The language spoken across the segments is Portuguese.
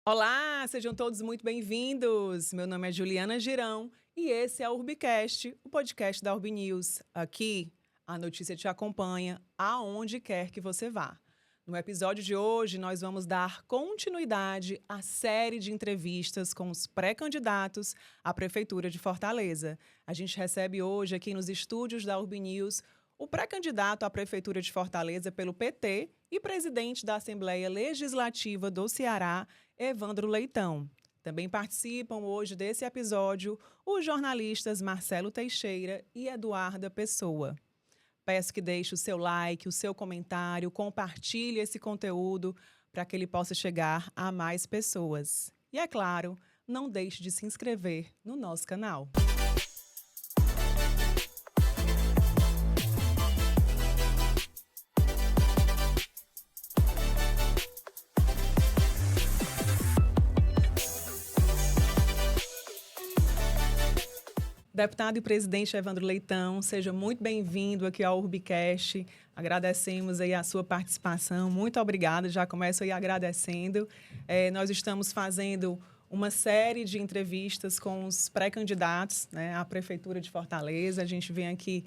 Olá, sejam todos muito bem-vindos. Meu nome é Juliana Girão e esse é o Urbicast, o podcast da Urb News. Aqui, a notícia te acompanha aonde quer que você vá. No episódio de hoje, nós vamos dar continuidade à série de entrevistas com os pré-candidatos à Prefeitura de Fortaleza. A gente recebe hoje aqui nos estúdios da Urb News o pré-candidato à Prefeitura de Fortaleza pelo PT e presidente da Assembleia Legislativa do Ceará, Evandro Leitão. Também participam hoje desse episódio os jornalistas Marcelo Teixeira e Eduarda Pessoa. Peço que deixe o seu like, o seu comentário, compartilhe esse conteúdo para que ele possa chegar a mais pessoas. E é claro, não deixe de se inscrever no nosso canal. Deputado e presidente Evandro Leitão, seja muito bem-vindo aqui ao Urbicast. Agradecemos aí a sua participação. Muito obrigada, já começo aí agradecendo. Nós estamos fazendo uma série de entrevistas com os pré-candidatos, né, à Prefeitura de Fortaleza. A gente vem aqui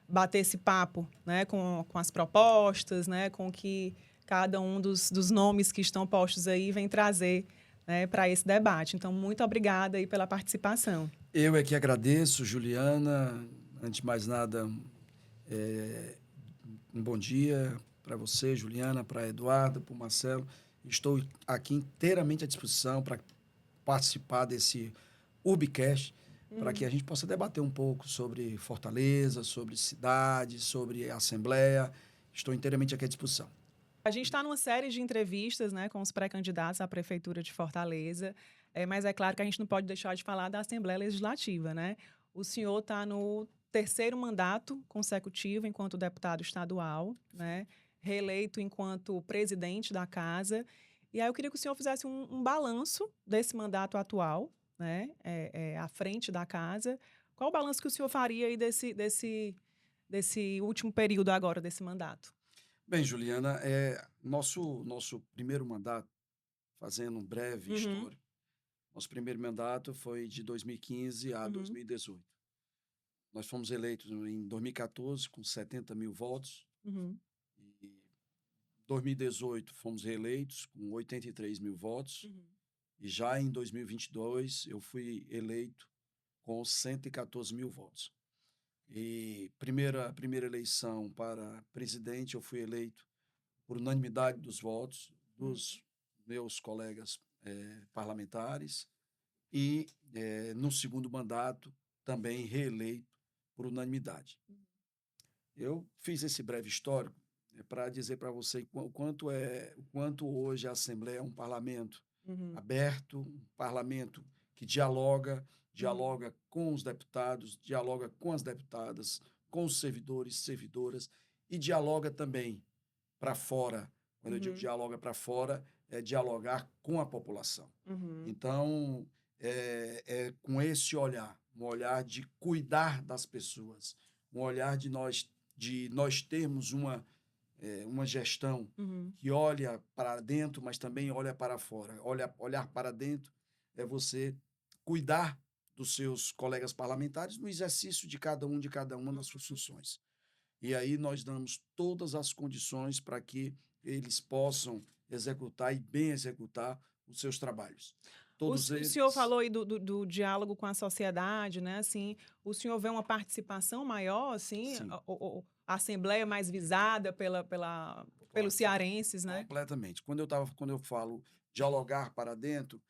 bater esse papo, né, com as propostas, né, com o que cada um dos nomes que estão postos aí vem trazer, né, para esse debate. Então, muito obrigada aí pela participação. Eu é que agradeço, Juliana. Antes de mais nada, um bom dia para você, Juliana, para Eduardo, para o Marcelo. Estou aqui inteiramente à disposição para participar desse Urbicast, para que a gente possa debater um pouco sobre Fortaleza, sobre cidade, sobre Assembleia. Estou inteiramente aqui à disposição. A gente está numa série de entrevistas, né, com os pré-candidatos à Prefeitura de Fortaleza, mas é claro que a gente não pode deixar de falar da Assembleia Legislativa, né? O senhor está no terceiro mandato consecutivo enquanto deputado estadual, né? Reeleito enquanto presidente da casa. E aí eu queria que o senhor fizesse um balanço desse mandato atual, né, à frente da casa. Qual o balanço que o senhor faria aí desse último período agora, desse mandato? Bem, Juliana, nosso primeiro mandato, fazendo um breve Uhum, histórico, nosso primeiro mandato foi de 2015 a uhum, 2018. Nós fomos eleitos em 2014 com 70 mil votos uhum. e em 2018 fomos reeleitos com 83 mil votos Uhum. e já em 2022 eu fui eleito com 114 mil votos. E primeira eleição para presidente eu fui eleito por unanimidade dos votos Uhum. dos meus colegas parlamentares e no segundo mandato também reeleito por unanimidade. Eu fiz esse breve histórico para dizer para você o quanto hoje a Assembleia é um parlamento Uhum. aberto, um parlamento que dialoga, Uhum. dialoga com os deputados, dialoga com as deputadas, com os servidores, servidoras e dialoga também para fora. Quando eu digo Uhum. dialoga para fora, é dialogar com a população. Uhum. Então, é com esse olhar, um olhar de cuidar das pessoas, um olhar de nós termos uma gestão Uhum. que olha para dentro, mas também olha para fora. Olhar para dentro é você cuidar dos seus colegas parlamentares no exercício de cada uma das suas funções. E aí nós damos todas as condições para que eles possam executar e bem executar os seus trabalhos. Todos O senhor eles, falou aí do diálogo com a sociedade, né? Assim, o senhor vê uma participação maior, assim, sim, a Assembleia mais visada pelos claro, cearenses, né? completamente. Quando eu falo dialogar para dentro,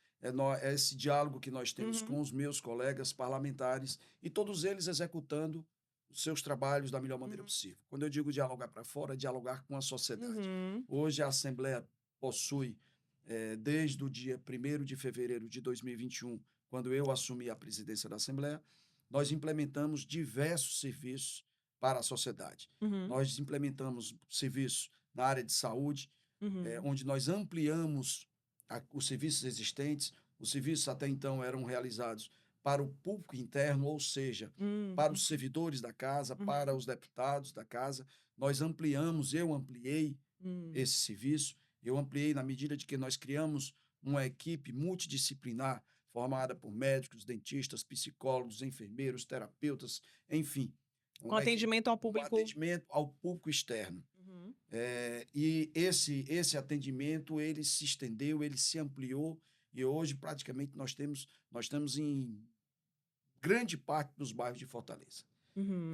é esse diálogo que nós temos Uhum. com os meus colegas parlamentares e todos eles executando os seus trabalhos da melhor maneira Uhum. possível. Quando eu digo dialogar para fora, é dialogar com a sociedade. Uhum. Hoje a Assembleia possui, desde o dia 1º de fevereiro de 2021, quando eu assumi a presidência da Assembleia, nós implementamos diversos serviços para a sociedade. Uhum. Nós implementamos serviços na área de saúde, Uhum. onde nós ampliamos os serviços existentes. Os serviços até então eram realizados para o público interno, ou seja, para Uhum. os servidores da casa, para Uhum. os deputados da casa. Eu ampliei Uhum. esse serviço, eu ampliei na medida de que nós criamos uma equipe multidisciplinar formada por médicos, dentistas, psicólogos, enfermeiros, terapeutas, enfim, Com uma equipe atendimento ao com público. atendimento ao público externo. Uhum. E esse atendimento, ele se estendeu, ele se ampliou, e hoje, praticamente, nós estamos em grande parte dos bairros de Fortaleza. Uhum.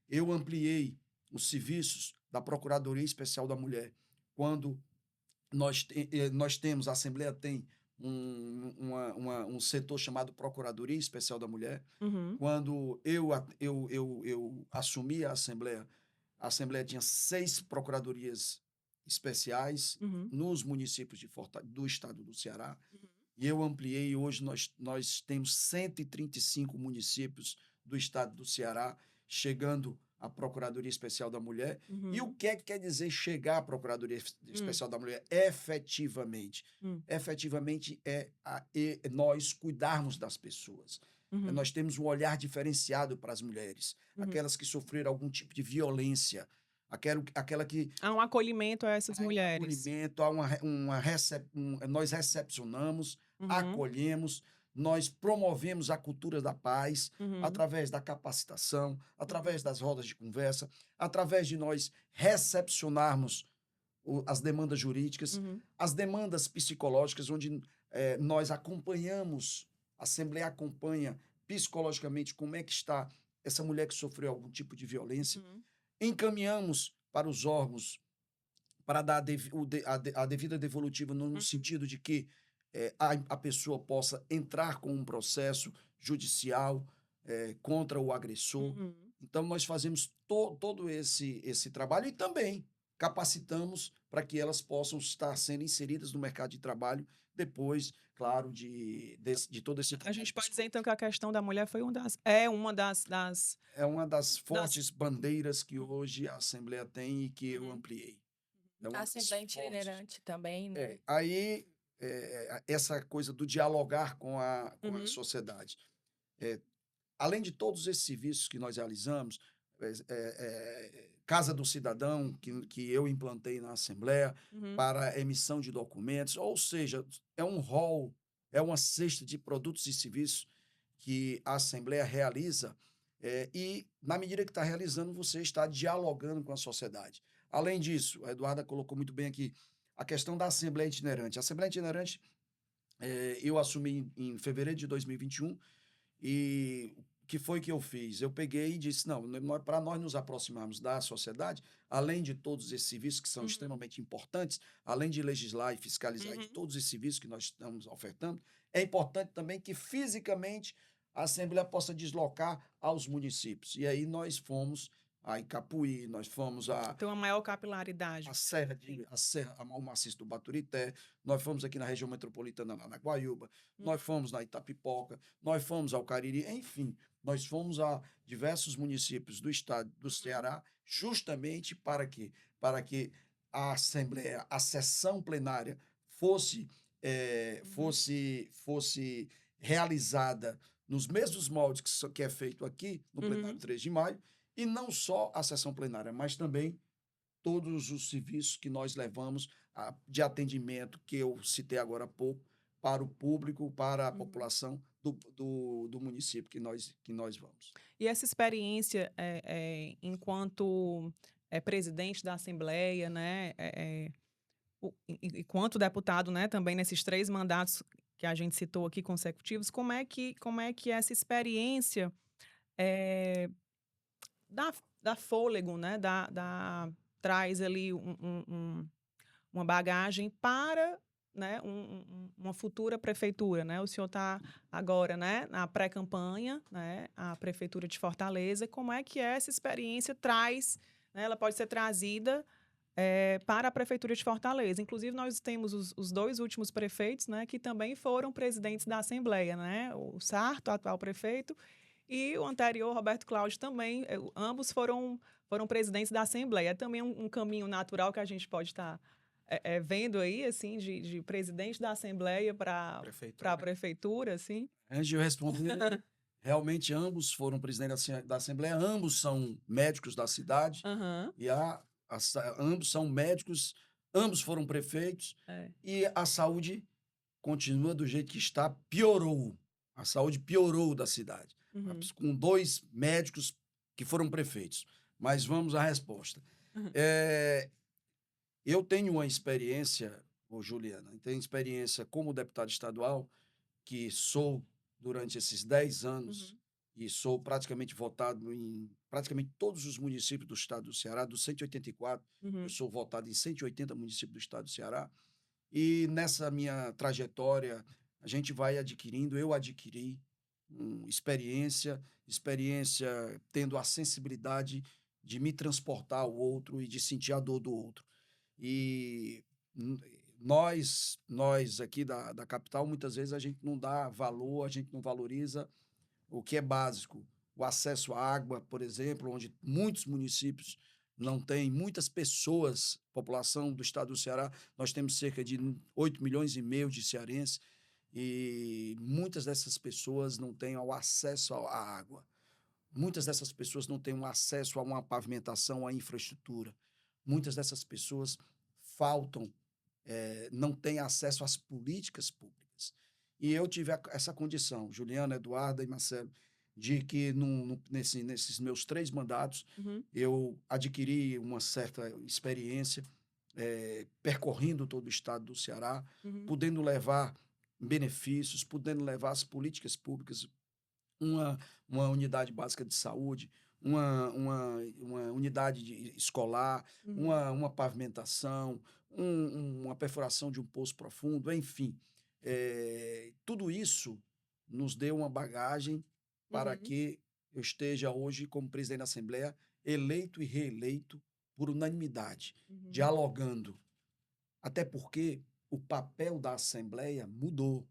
Eu ampliei os serviços da Procuradoria Especial da Mulher, quando nós temos, a Assembleia tem um setor chamado Procuradoria Especial da Mulher. Uhum. Quando eu assumi a Assembleia tinha 6 procuradorias especiais Uhum. nos municípios do estado do Ceará, e eu ampliei. Hoje nós temos 135 municípios do estado do Ceará, chegando à Procuradoria Especial da Mulher. E o Uhum. que é que quer dizer chegar à Procuradoria Hum. Especial da Mulher? Efetivamente. Hum. Efetivamente é nós cuidarmos das pessoas. Uhum. Nós temos um olhar diferenciado para as mulheres, Uhum. aquelas que sofreram algum tipo de violência, aquela que Há um acolhimento a essas há um mulheres. acolhimento, nós recepcionamos, Uhum. acolhemos, nós promovemos a cultura da paz Uhum. através da capacitação, através das rodas de conversa, através de nós recepcionarmos as demandas jurídicas, Uhum. as demandas psicológicas, onde nós acompanhamos, a Assembleia acompanha psicologicamente como é que está essa mulher que sofreu algum tipo de violência. Uhum. Encaminhamos para os órgãos para dar a devida devolutiva no Uhum. sentido de que a pessoa possa entrar com um processo judicial contra o agressor. Uhum. Então, nós fazemos todo esse trabalho e também capacitamos para que elas possam estar sendo inseridas no mercado de trabalho depois, claro, de todo esse A trabalho gente pode dizer, então, psicológico. que a questão da mulher foi uma das É uma das das fortes bandeiras que hoje a Assembleia tem e que eu Uhum. ampliei. É uma A das Assembleia fortes. itinerante também, né? Aí, essa coisa do dialogar com a Uhum. sociedade. É, além de todos esses serviços que nós realizamos, Casa do Cidadão, que eu implantei na Assembleia, Uhum. para emissão de documentos, ou seja, é um rol, é uma cesta de produtos e serviços que a Assembleia realiza, e, na medida que está realizando, você está dialogando com a sociedade. Além disso, a Eduarda colocou muito bem aqui, a questão da Assembleia Itinerante. A Assembleia Itinerante, eu assumi em fevereiro de 2021, e o que foi que eu fiz? Eu peguei e disse, não, para nós nos aproximarmos da sociedade, além de todos esses serviços que são Uhum. extremamente importantes, além de legislar e fiscalizar e de Uhum. todos esses serviços que nós estamos ofertando, é importante também que fisicamente a Assembleia possa deslocar aos municípios. E aí nós fomos a Icapuí, nós fomos Tem uma maior capilaridade. ao maciço do Baturité, nós fomos aqui na região metropolitana, lá na Guaiúba, nós fomos na Itapipoca, nós fomos ao Cariri, enfim, nós fomos a diversos municípios do estado do Ceará, justamente para quê? Para que a Assembleia, a sessão plenária fosse, fosse realizada nos mesmos moldes que é feito aqui no plenário Uhum. 3 de maio, e não só a sessão plenária, mas também todos os serviços que nós levamos de atendimento, que eu citei agora há pouco, para o público, para a Uhum. população do município que nós vamos. E essa experiência, enquanto presidente da Assembleia, né, enquanto deputado, né, também nesses 3 mandatos que a gente citou aqui consecutivos, como é que essa experiência dá fôlego, né, traz ali uma bagagem para, né, uma futura prefeitura, né? O senhor está agora, né, na pré-campanha, né, a prefeitura de Fortaleza. Como é que essa experiência traz, né, ela pode ser trazida para a prefeitura de Fortaleza? Inclusive, nós temos os 2 últimos prefeitos, né, que também foram presidentes da Assembleia, né? O Sarto, atual prefeito, e o anterior, Roberto Cláudio, também. Ambos foram presidentes da Assembleia. É também um caminho natural que a gente pode estar vendo aí, assim, de presidente da Assembleia para a prefeitura, assim. Antes de eu responder, realmente ambos foram presidentes da Assembleia, ambos são médicos da cidade, Aham. e ambos são médicos, ambos foram prefeitos, É. e a saúde continua do jeito que está, piorou. A saúde piorou da cidade. Uhum. Com 2 médicos que foram prefeitos. Mas vamos à resposta. Uhum. Eh, eu tenho uma experiência, ô Juliana, tenho experiência como deputado estadual, que sou durante esses 10 anos, Uhum. e sou praticamente votado em praticamente todos os municípios do estado do Ceará, dos 184, eu Uhum. sou votado em 180 municípios do estado do Ceará. E nessa minha trajetória, a gente vai adquirindo, eu adquiri experiência tendo a sensibilidade de me transportar ao outro e de sentir a dor do outro. E n- nós aqui da capital, muitas vezes a gente não dá valor, a gente não valoriza o que é básico. O acesso à água, por exemplo, onde muitos municípios não têm, muitas pessoas, população do estado do Ceará, nós temos cerca de 8,5 milhões de cearenses, e muitas dessas pessoas não têm o acesso à água. Muitas dessas pessoas não têm um acesso a uma pavimentação, à infraestrutura. Muitas dessas pessoas faltam, não têm acesso às políticas públicas. E eu tive essa condição, Juliana, Eduarda e Marcelo, de que nesses meus 3 mandatos Uhum. eu adquiri uma certa experiência, percorrendo todo o estado do Ceará, Uhum. podendo levar benefícios, podendo levar as políticas públicas, uma unidade básica de saúde, uma unidade escolar, Uhum. uma pavimentação, uma perfuração de um poço profundo, enfim. Tudo isso nos deu uma bagagem para Uhum. que eu esteja hoje como presidente da Assembleia, eleito e reeleito por unanimidade, Uhum. dialogando. Até porque o papel da Assembleia mudou,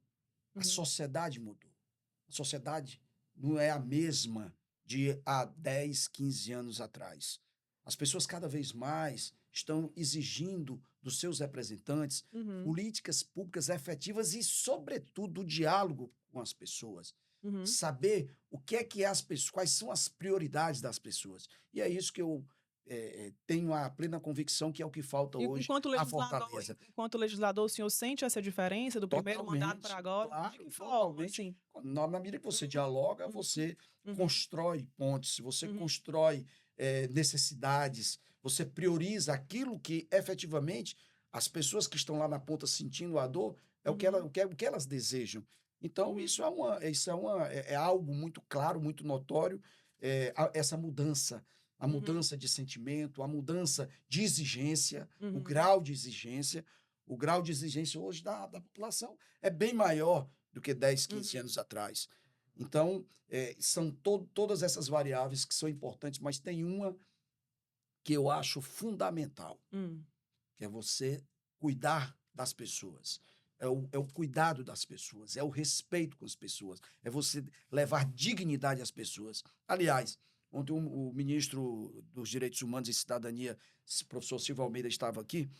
a Uhum. sociedade mudou. A sociedade não é a mesma de há 10, 15 anos atrás. As pessoas cada vez mais estão exigindo dos seus representantes Uhum. políticas públicas efetivas e, sobretudo, o diálogo com as pessoas. Uhum. Saber o que é as pessoas, quais são as prioridades das pessoas. E é isso que eu tenho a plena convicção que é o que falta E hoje à Fortaleza. enquanto legislador, o senhor sente essa diferença do primeiro mandato para Totalmente, agora? De claro, que forma, totalmente. assim? Na medida que você Uhum. dialoga, Uhum. você Uhum. constrói pontes, você Uhum. constrói, necessidades, você prioriza aquilo que efetivamente as pessoas que estão lá na ponta sentindo a dor, é Uhum. o que elas desejam. Então Uhum. é algo muito claro, muito notório, essa mudança, a Uhum. mudança de sentimento, a mudança de exigência, o Uhum. grau de exigência. O grau de exigência hoje da população é bem maior do que 10, 15 Uhum. anos atrás. Então, são todas essas variáveis que são importantes, mas tem uma que eu acho fundamental, Hum. que é você cuidar das pessoas. É o cuidado das pessoas, é o respeito com as pessoas, é você levar dignidade às pessoas. Aliás, ontem o ministro dos Direitos Humanos e Cidadania, professor Silvio Almeida, estava aqui,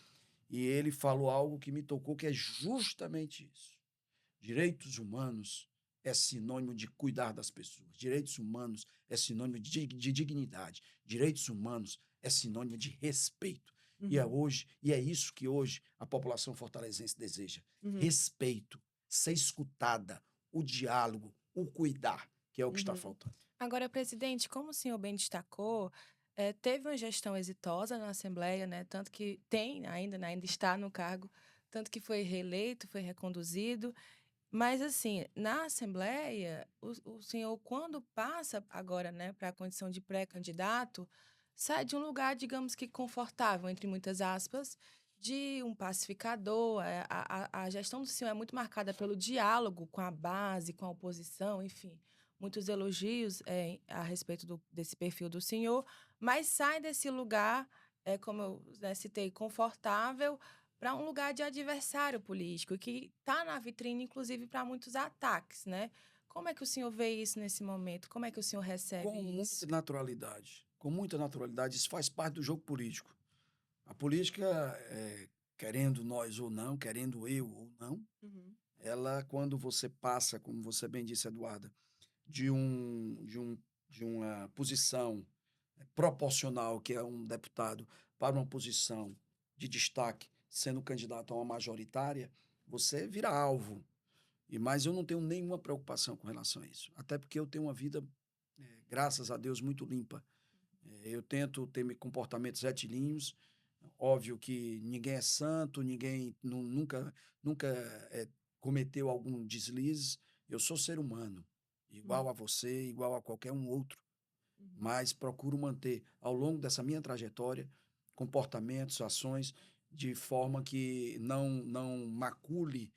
e ele falou algo que me tocou, que é justamente isso. Direitos humanos é sinônimo de cuidar das pessoas. Direitos humanos é sinônimo de dignidade. Direitos humanos é sinônimo de respeito. Uhum. E é isso que hoje a população fortalezense deseja. Uhum. Respeito, ser escutada, o diálogo, o cuidar, que é o que está Uhum. faltando. Agora, presidente, como o senhor bem destacou, teve uma gestão exitosa na Assembleia, né? Tanto que tem ainda, né, ainda está no cargo, tanto que foi reeleito, foi reconduzido. Mas, assim, na Assembleia, o senhor, quando passa agora, né, para a condição de pré-candidato, sai de um lugar, digamos que confortável, entre muitas aspas, de um pacificador. A gestão do senhor é muito marcada pelo diálogo com a base, com a oposição, enfim, muitos elogios a respeito desse perfil do senhor, mas sai desse lugar, como eu, né, citei, confortável, para um lugar de adversário político, que está na vitrine, inclusive, para muitos ataques, né? Como é que o senhor vê isso nesse momento? Como é que o senhor recebe Com muita isso? naturalidade. Com muita naturalidade. Isso faz parte do jogo político. A política, querendo nós ou não, querendo eu ou não, Uhum. ela, quando você passa, como você bem disse, Eduarda, de um de um de uma posição proporcional, que é um deputado, para uma posição de destaque, sendo candidato a uma majoritária, você vira alvo. Mas eu não tenho nenhuma preocupação com relação a isso. Até porque eu tenho uma vida, graças a Deus, muito limpa. Eu tento ter comportamentos retilíneos. Óbvio que ninguém é santo, ninguém nunca cometeu algum deslize. Eu sou ser humano, igual a você, igual a qualquer um outro. Mas procuro manter, ao longo dessa minha trajetória, comportamentos, ações, de forma que não macule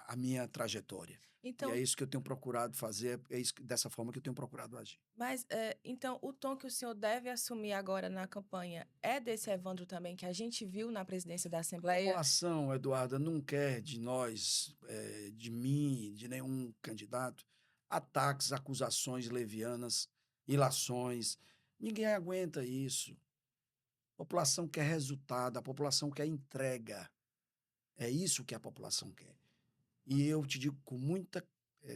a minha trajetória. E é Então, isso que eu tenho procurado fazer, dessa forma que eu tenho procurado agir. mas, então, o tom que o senhor deve assumir agora na campanha é desse Evandro também que a gente viu na presidência da A Assembleia? população, Eduarda, não quer de nós, de mim, de nenhum candidato, ataques, acusações levianas, ilações. Ninguém aguenta isso. A população quer resultado, a população quer entrega. É isso que a população quer. E eu te digo com muita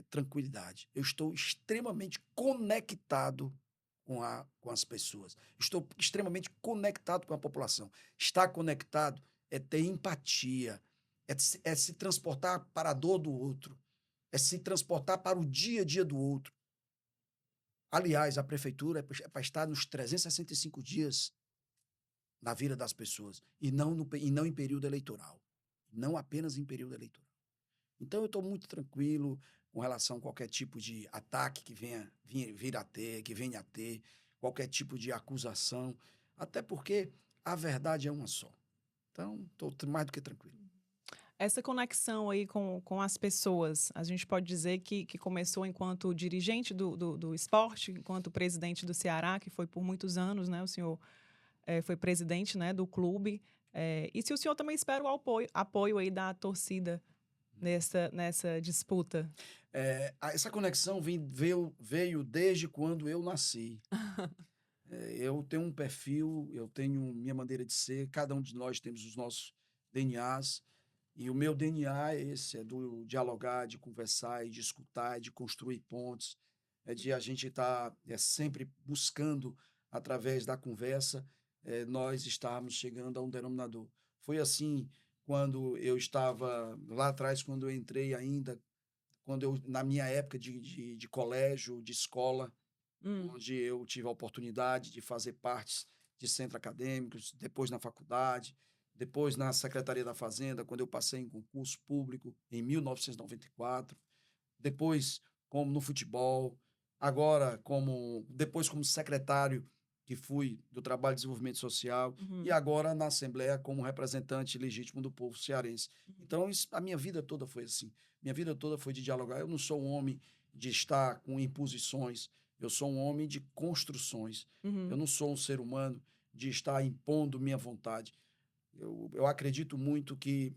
tranquilidade, eu estou extremamente conectado com as pessoas. Estou extremamente conectado com a população. Estar conectado é ter empatia, é se transportar para a dor do outro, é se transportar para o dia a dia do outro. Aliás, a prefeitura é para estar nos 365 dias na vida das pessoas, e não em período eleitoral. Não apenas em período eleitoral. Então, eu estou muito tranquilo com relação a qualquer tipo de ataque que venha a ter, qualquer tipo de acusação, até porque a verdade é uma só. Então, estou mais do que tranquilo. Essa conexão aí com as pessoas, a gente pode dizer que começou enquanto dirigente do esporte, enquanto presidente do Ceará, que foi por muitos anos, né? O senhor foi presidente, né, do clube. E se o senhor também espera o apoio aí da torcida nessa disputa? Essa conexão veio desde quando eu nasci. Eu tenho um perfil, eu tenho minha maneira de ser, cada um de nós temos os nossos DNAs, e o meu DNA é esse, é do dialogar, de conversar, e de escutar, de construir pontes, é de a gente estar sempre buscando, através da conversa, nós estarmos chegando a um denominador. Foi assim quando eu estava lá atrás, quando eu entrei ainda, na minha época de colégio, de escola, onde eu tive a oportunidade de fazer parte de centros acadêmicos, depois na faculdade, depois na Secretaria da Fazenda, quando eu passei em concurso público em 1994, depois como no futebol, agora depois como secretário que fui do Trabalho e Desenvolvimento Social e Uhum. agora na Assembleia como representante legítimo do povo cearense. Então, a minha vida toda foi assim. Minha vida toda foi de dialogar. Eu não sou um homem de estar com imposições, eu sou um homem de construções. Eu Uhum. não sou um ser humano de estar impondo minha vontade. Eu acredito muito que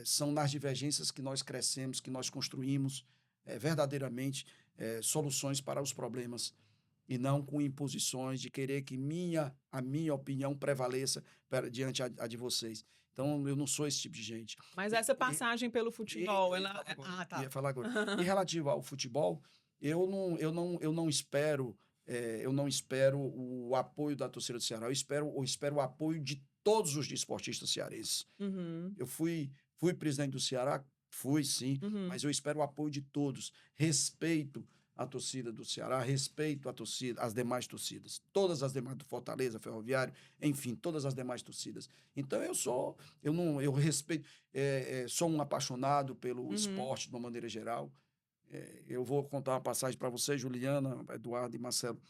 são nas divergências que nós crescemos, que nós construímos verdadeiramente soluções para os problemas, e não com imposições de querer que a minha opinião prevaleça diante a de vocês. Então, eu não sou esse tipo de gente. Mas essa E, passagem pelo futebol, ia ela. falar agora. Ah, tá. Ia falar agora. E relativo ao futebol, eu não espero o apoio da torcida do Ceará. Eu espero o apoio de todos os desportistas cearenses. Uhum. Eu fui presidente do Ceará, fui sim, Uhum. mas eu espero o apoio de todos. Respeito a torcida do Ceará, respeito as demais torcidas, todas as demais do Fortaleza, Ferroviário, enfim, todas as demais torcidas. Então eu respeito, sou um apaixonado pelo Uhum. esporte de uma maneira geral. Eu vou contar uma passagem para vocês, Juliana, Eduardo e Marcelo.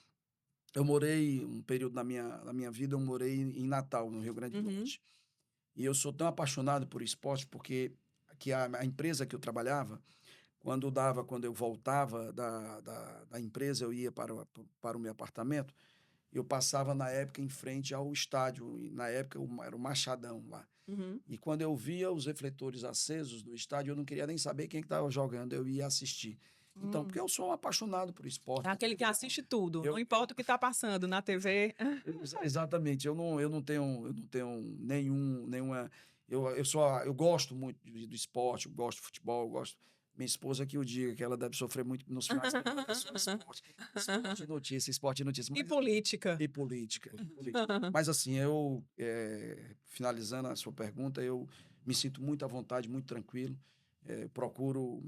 Eu morei um período na minha vida, eu morei em Natal, no Rio Grande do Uhum. Norte. E eu sou tão apaixonado por esporte porque a empresa que eu trabalhava, quando eu voltava da empresa, eu ia para o meu apartamento, eu passava na época em frente ao estádio, e na época era o Machadão lá. Uhum. E quando eu via os refletores acesos do estádio, eu não queria nem saber quem estava jogando, eu ia assistir. Então, porque eu sou um apaixonado por É esporte. aquele que assiste tudo, não Eu, importa o que está passando na TV. Exatamente, eu não tenho nenhuma. Eu gosto muito do esporte, eu gosto de futebol, eu gosto. Minha esposa que eu diga que ela deve sofrer muito nos finais de semana, é só esporte e notícia, E política. e política, e política. Mas assim, finalizando a sua pergunta, eu me sinto muito à vontade, muito tranquilo. procuro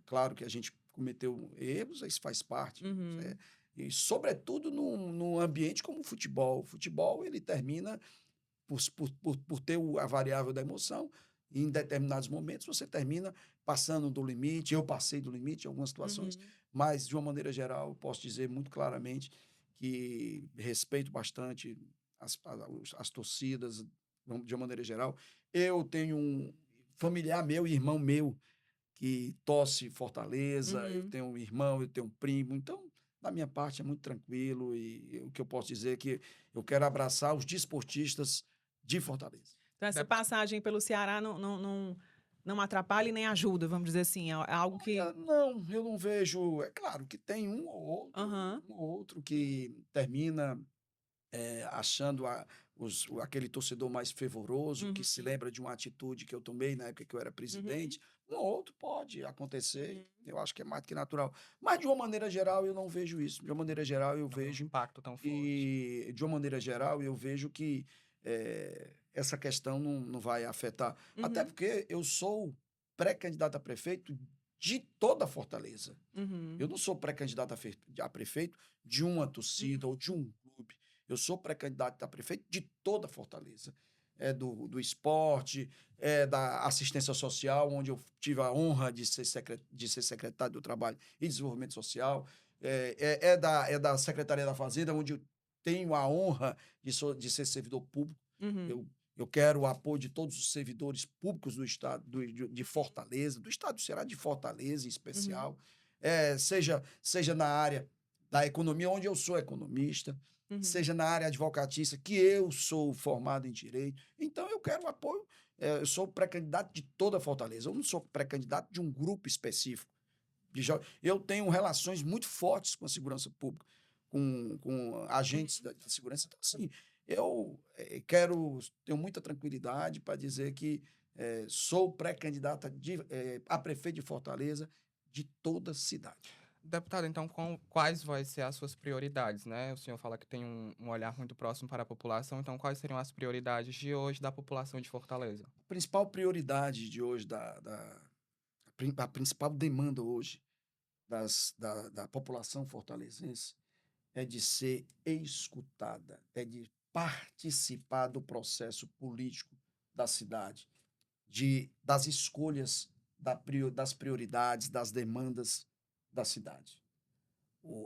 claro que a gente cometeu erros, isso faz parte. Uhum. E, sobretudo, num ambiente como o futebol. O futebol, ele termina por ter a variável da emoção. E em determinados momentos, você termina passando do limite. Eu passei do limite em algumas situações, Uhum. mas, de uma maneira geral, eu posso dizer muito claramente que respeito bastante as torcidas, de uma maneira geral. Eu tenho um familiar meu e irmão meu que torce Fortaleza, eu Uhum. tenho um irmão, eu tenho um primo, então, da minha parte, é muito tranquilo e o que eu posso dizer é que eu quero abraçar os desportistas de Fortaleza. Então, essa Deputado, passagem pelo Ceará não atrapalha e nem ajuda, vamos dizer assim. É algo que. Não, eu não vejo. É claro que tem Aham. um ou outro que termina achando aquele torcedor mais fervoroso, que se Uhum. lembra de uma atitude que eu tomei na época que eu era Uhum. presidente. Um ou outro pode acontecer, Uhum. eu acho que é mais do que natural. Mas, de uma maneira geral, eu não vejo isso. De uma maneira geral, eu não tem um vejo impacto tão forte. e, de uma maneira geral, eu vejo que essa questão não vai afetar. Até Uhum. porque eu sou pré-candidato a prefeito de toda a Fortaleza. Uhum. Eu não sou pré-candidato a prefeito de uma torcida ou de um clube. Eu sou pré-candidato a prefeito de toda a Fortaleza. É do esporte, é da assistência social, onde eu tive a honra de ser secretário do Trabalho e Desenvolvimento Social. É da Secretaria da Fazenda, onde eu tenho a honra de ser servidor público. Uhum. Eu quero o apoio de todos os servidores públicos do estado de Fortaleza, do estado do Ceará, de Fortaleza em Uhum. especial, seja na área da economia, onde eu sou economista, Uhum. seja na área advocatícia, que eu sou formado em direito. Então, eu quero o apoio. Eu sou pré-candidato de toda a Fortaleza, eu não sou pré-candidato de um grupo específico. Eu tenho relações muito fortes com a segurança pública, com agentes Uhum. da segurança. Então, assim, eu tenho muita tranquilidade para dizer que sou pré-candidato a prefeito de Fortaleza de toda a cidade. Deputado, então, quais vão ser as suas prioridades, né? O senhor fala que tem um olhar muito próximo para a população, então quais seriam as prioridades de hoje da população de Fortaleza? A principal prioridade de hoje, a principal demanda hoje da população fortalezense é de ser escutada, é de participar do processo político da cidade, das escolhas das prioridades, das demandas da cidade.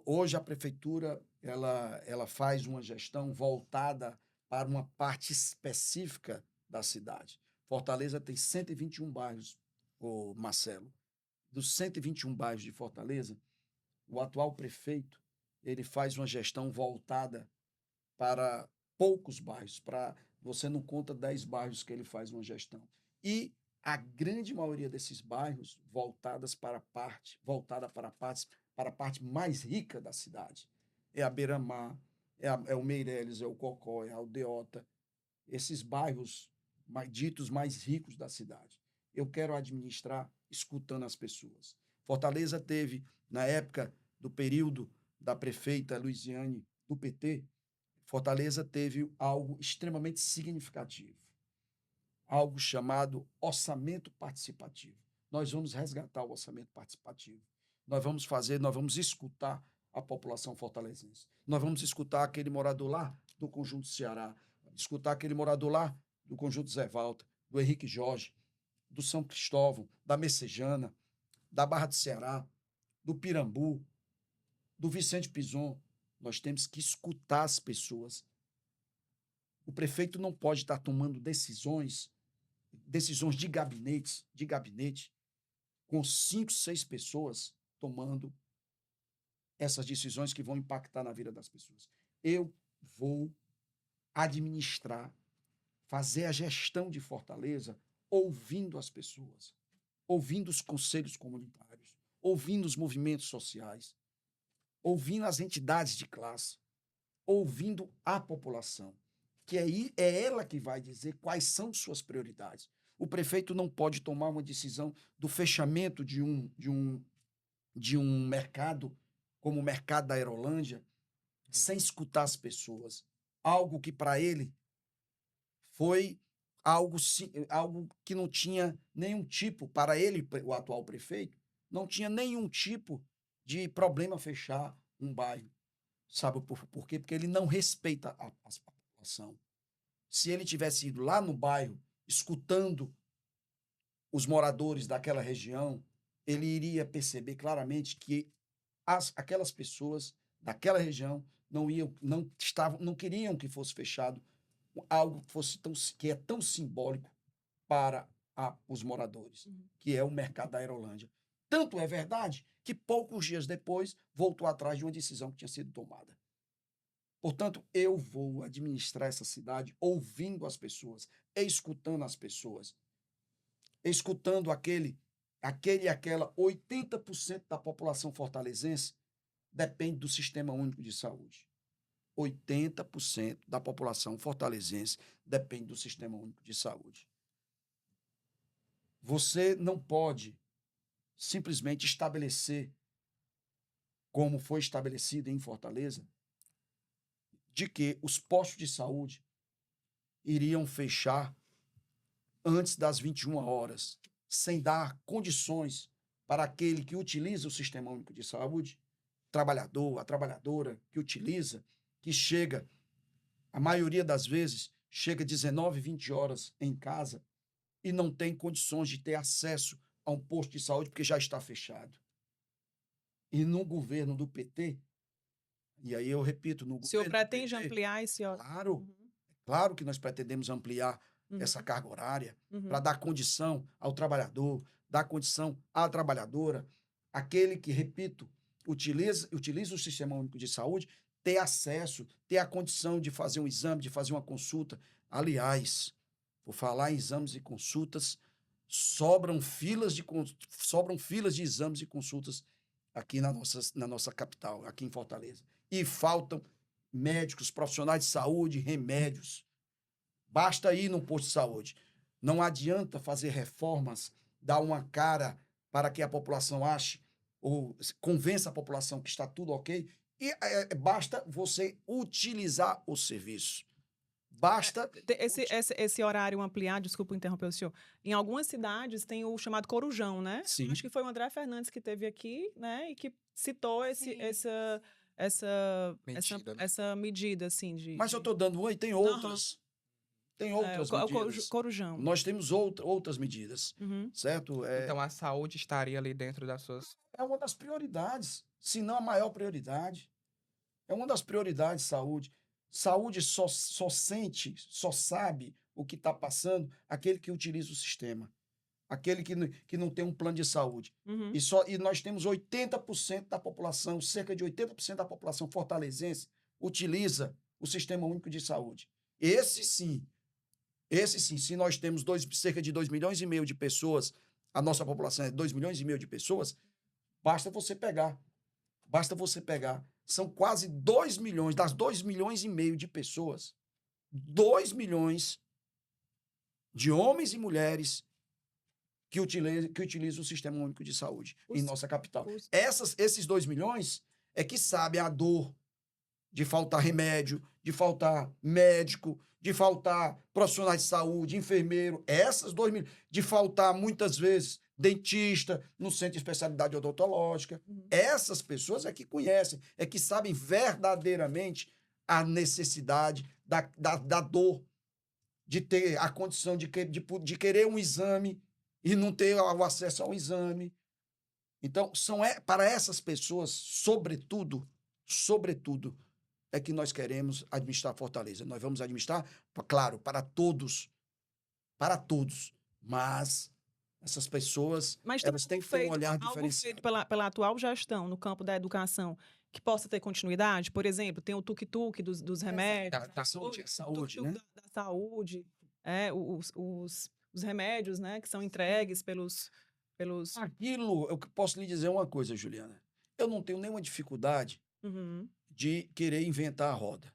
Hoje a prefeitura ela faz uma gestão voltada para uma parte específica da cidade. Fortaleza tem 121 bairros, o Marcelo. Dos 121 bairros de Fortaleza, o atual prefeito ele faz uma gestão voltada para poucos bairros, para você não conta 10 bairros que ele faz uma gestão. E a grande maioria desses bairros voltada para a parte mais rica da cidade. É a Beira-Mar, é o Meireles, é o Cocó, é a Aldeota, esses bairros ditos mais ricos da cidade. Eu quero administrar escutando as pessoas. Fortaleza teve, na época do período da prefeita Luiziane, do PT, Fortaleza teve algo extremamente significativo, algo chamado orçamento participativo. Nós vamos resgatar o orçamento participativo. Nós vamos escutar a população fortalezense. Nós vamos escutar aquele morador lá do Conjunto Ceará, escutar aquele morador lá do Conjunto Zé Walter, do Henrique Jorge, do São Cristóvão, da Messejana, da Barra do Ceará, do Pirambu, do Vicente Pison. Nós temos que escutar as pessoas. O prefeito não pode estar tomando decisões de gabinete, com 5, 6 pessoas tomando essas decisões que vão impactar na vida das pessoas. Eu vou administrar, fazer a gestão de Fortaleza ouvindo as pessoas, ouvindo os conselhos comunitários, ouvindo os movimentos sociais, ouvindo as entidades de classe, ouvindo a população, que é ela que vai dizer quais são suas prioridades. O prefeito não pode tomar uma decisão do fechamento de um mercado, como o mercado da Aerolândia, sem escutar as pessoas. Algo que para ele foi algo que não tinha nenhum tipo, para ele, o atual prefeito, não tinha nenhum tipo de problema fechar um bairro. Sabe por quê? Porque ele não respeita a população. Se ele tivesse ido lá no bairro, escutando os moradores daquela região, ele iria perceber claramente que aquelas pessoas daquela região não queriam que fosse fechado algo que é tão simbólico para os moradores, que é o mercado da Aerolândia. Tanto é verdade que poucos dias depois voltou atrás de uma decisão que tinha sido tomada. Portanto, eu vou administrar essa cidade ouvindo as pessoas, escutando as pessoas, escutando aquele e aquela 80% da população fortalezense depende do Sistema Único de Saúde. 80% da população fortalezense depende do Sistema Único de Saúde. Você não pode simplesmente estabelecer, como foi estabelecido em Fortaleza, de que os postos de saúde iriam fechar antes das 21 horas, sem dar condições para aquele que utiliza o Sistema Único de Saúde, trabalhador, a trabalhadora que utiliza, que chega, a maioria das vezes, chega 19, 20 horas em casa e não tem condições de ter acesso a um posto de saúde porque já está fechado. E no governo do PT, e aí eu repito, no O senhor governo do pretende PT, ampliar esse horário? Claro, claro que nós pretendemos ampliar essa carga horária para dar condição ao trabalhador, dar condição à trabalhadora, aquele que, repito, utiliza o Sistema Único de Saúde, ter acesso, ter a condição de fazer um exame, de fazer uma consulta. Aliás, por falar em exames e consultas, sobram filas de exames e consultas aqui na nossa capital, aqui em Fortaleza. E faltam médicos, profissionais de saúde, remédios. Basta ir num posto de saúde. Não adianta fazer reformas, dar uma cara para que a população ache ou convença a população que está tudo ok. E basta você utilizar o serviço. Basta... Esse horário ampliado, desculpa interromper o senhor, em algumas cidades tem o chamado Corujão, né? Sim. Acho que foi o André Fernandes que teve aqui, né? E que citou essa medida, assim, de... Mas eu estou dando uma e tem outras. Tem outras medidas. Corujão. Nós temos outras medidas, certo? Então, a saúde estaria ali dentro das suas... É uma das prioridades, se não a maior prioridade. É uma das prioridades, saúde. Saúde só sabe o que está passando aquele que utiliza o sistema. Aquele que não tem um plano de saúde. E nós temos 80% da população, cerca de 80% da população fortalezense utiliza o Sistema Único de Saúde. Esse sim, se nós temos cerca de 2,5 milhões de pessoas, a nossa população é 2,5 milhões de pessoas, basta você pegar. São quase 2 milhões, das 2,5 milhões de pessoas, 2 milhões de homens e mulheres que utilizam o Sistema Único de Saúde em nossa capital. Esses 2 milhões é que sabem a dor de faltar remédio, de faltar médico, de faltar profissionais de saúde, enfermeiro, essas 2 milhões, de faltar, muitas vezes, dentista, no centro de especialidade odontológica. Essas pessoas é que conhecem, é que sabem verdadeiramente a necessidade da dor, de ter a condição de querer um exame e não ter o acesso ao exame. Então, para essas pessoas, sobretudo, é que nós queremos administrar Fortaleza. Nós vamos administrar, claro, para todos, mas essas pessoas, elas têm que ter um olhar diferenciado. Feito pela atual gestão no campo da educação que possa ter continuidade? Por exemplo, tem o tuk-tuk dos remédios. Da saúde, né? Da saúde, os remédios, né, que são entregues pelos... Aquilo, eu posso lhe dizer uma coisa, Juliana. Eu não tenho nenhuma dificuldade de querer inventar a roda,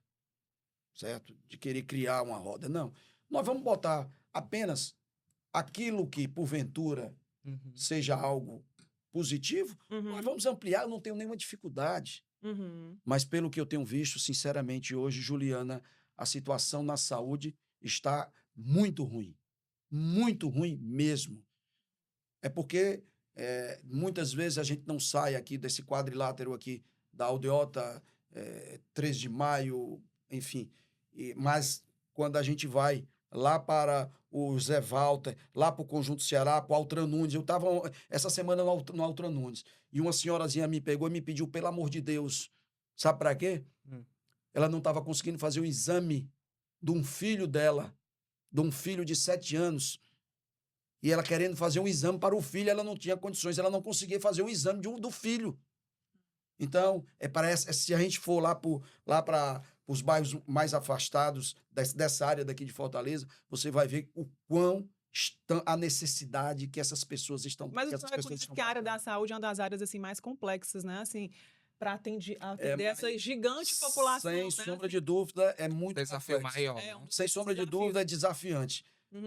certo? De querer criar uma roda. Não. Nós vamos botar apenas aquilo que, porventura, seja algo positivo, nós vamos ampliar, eu não tenho nenhuma dificuldade. Mas, pelo que eu tenho visto, sinceramente, hoje, Juliana, a situação na saúde está muito ruim mesmo. É porque muitas vezes a gente não sai aqui desse quadrilátero aqui da Aldeota, 3 de maio, enfim. Mas quando a gente vai lá para o Zé Walter, lá para o Conjunto Ceará, para o Altran Nunes, eu estava essa semana no Altran Nunes, e uma senhorazinha me pegou e me pediu, pelo amor de Deus, sabe para quê? Ela não estava conseguindo fazer o exame de um filho dela, de um filho de 7 anos, e ela querendo fazer um exame para o filho, ela não tinha condições, ela não conseguia fazer o exame do filho. Então, parece, se a gente for lá para os bairros mais afastados dessa área daqui de Fortaleza, você vai ver o quão a necessidade que essas pessoas estão. Mas o senhor reconhece que a área da saúde é uma das áreas assim, mais complexas, né? Assim, para atender essa gigante população. Sem sombra de dúvida, é muito desafio complexo. maior. Sem sombra de dúvida, é desafiante.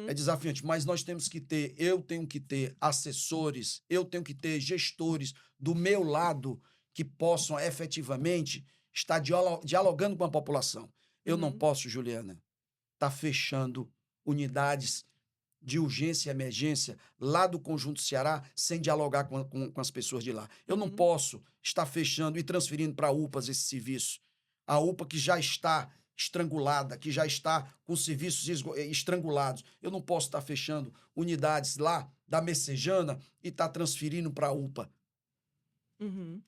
É desafiante, mas nós temos que ter, eu tenho que ter assessores, eu tenho que ter gestores do meu lado que possam efetivamente estar dialogando com a população. Eu não posso, Juliana, estar fechando unidades de urgência e emergência lá do Conjunto Ceará sem dialogar com as pessoas de lá. Eu não posso estar fechando e transferindo para a UPAs esse serviço. A UPA que já está estrangulada, que já está com serviços estrangulados. Eu não posso estar fechando unidades lá da Messejana e estar transferindo para a UPA.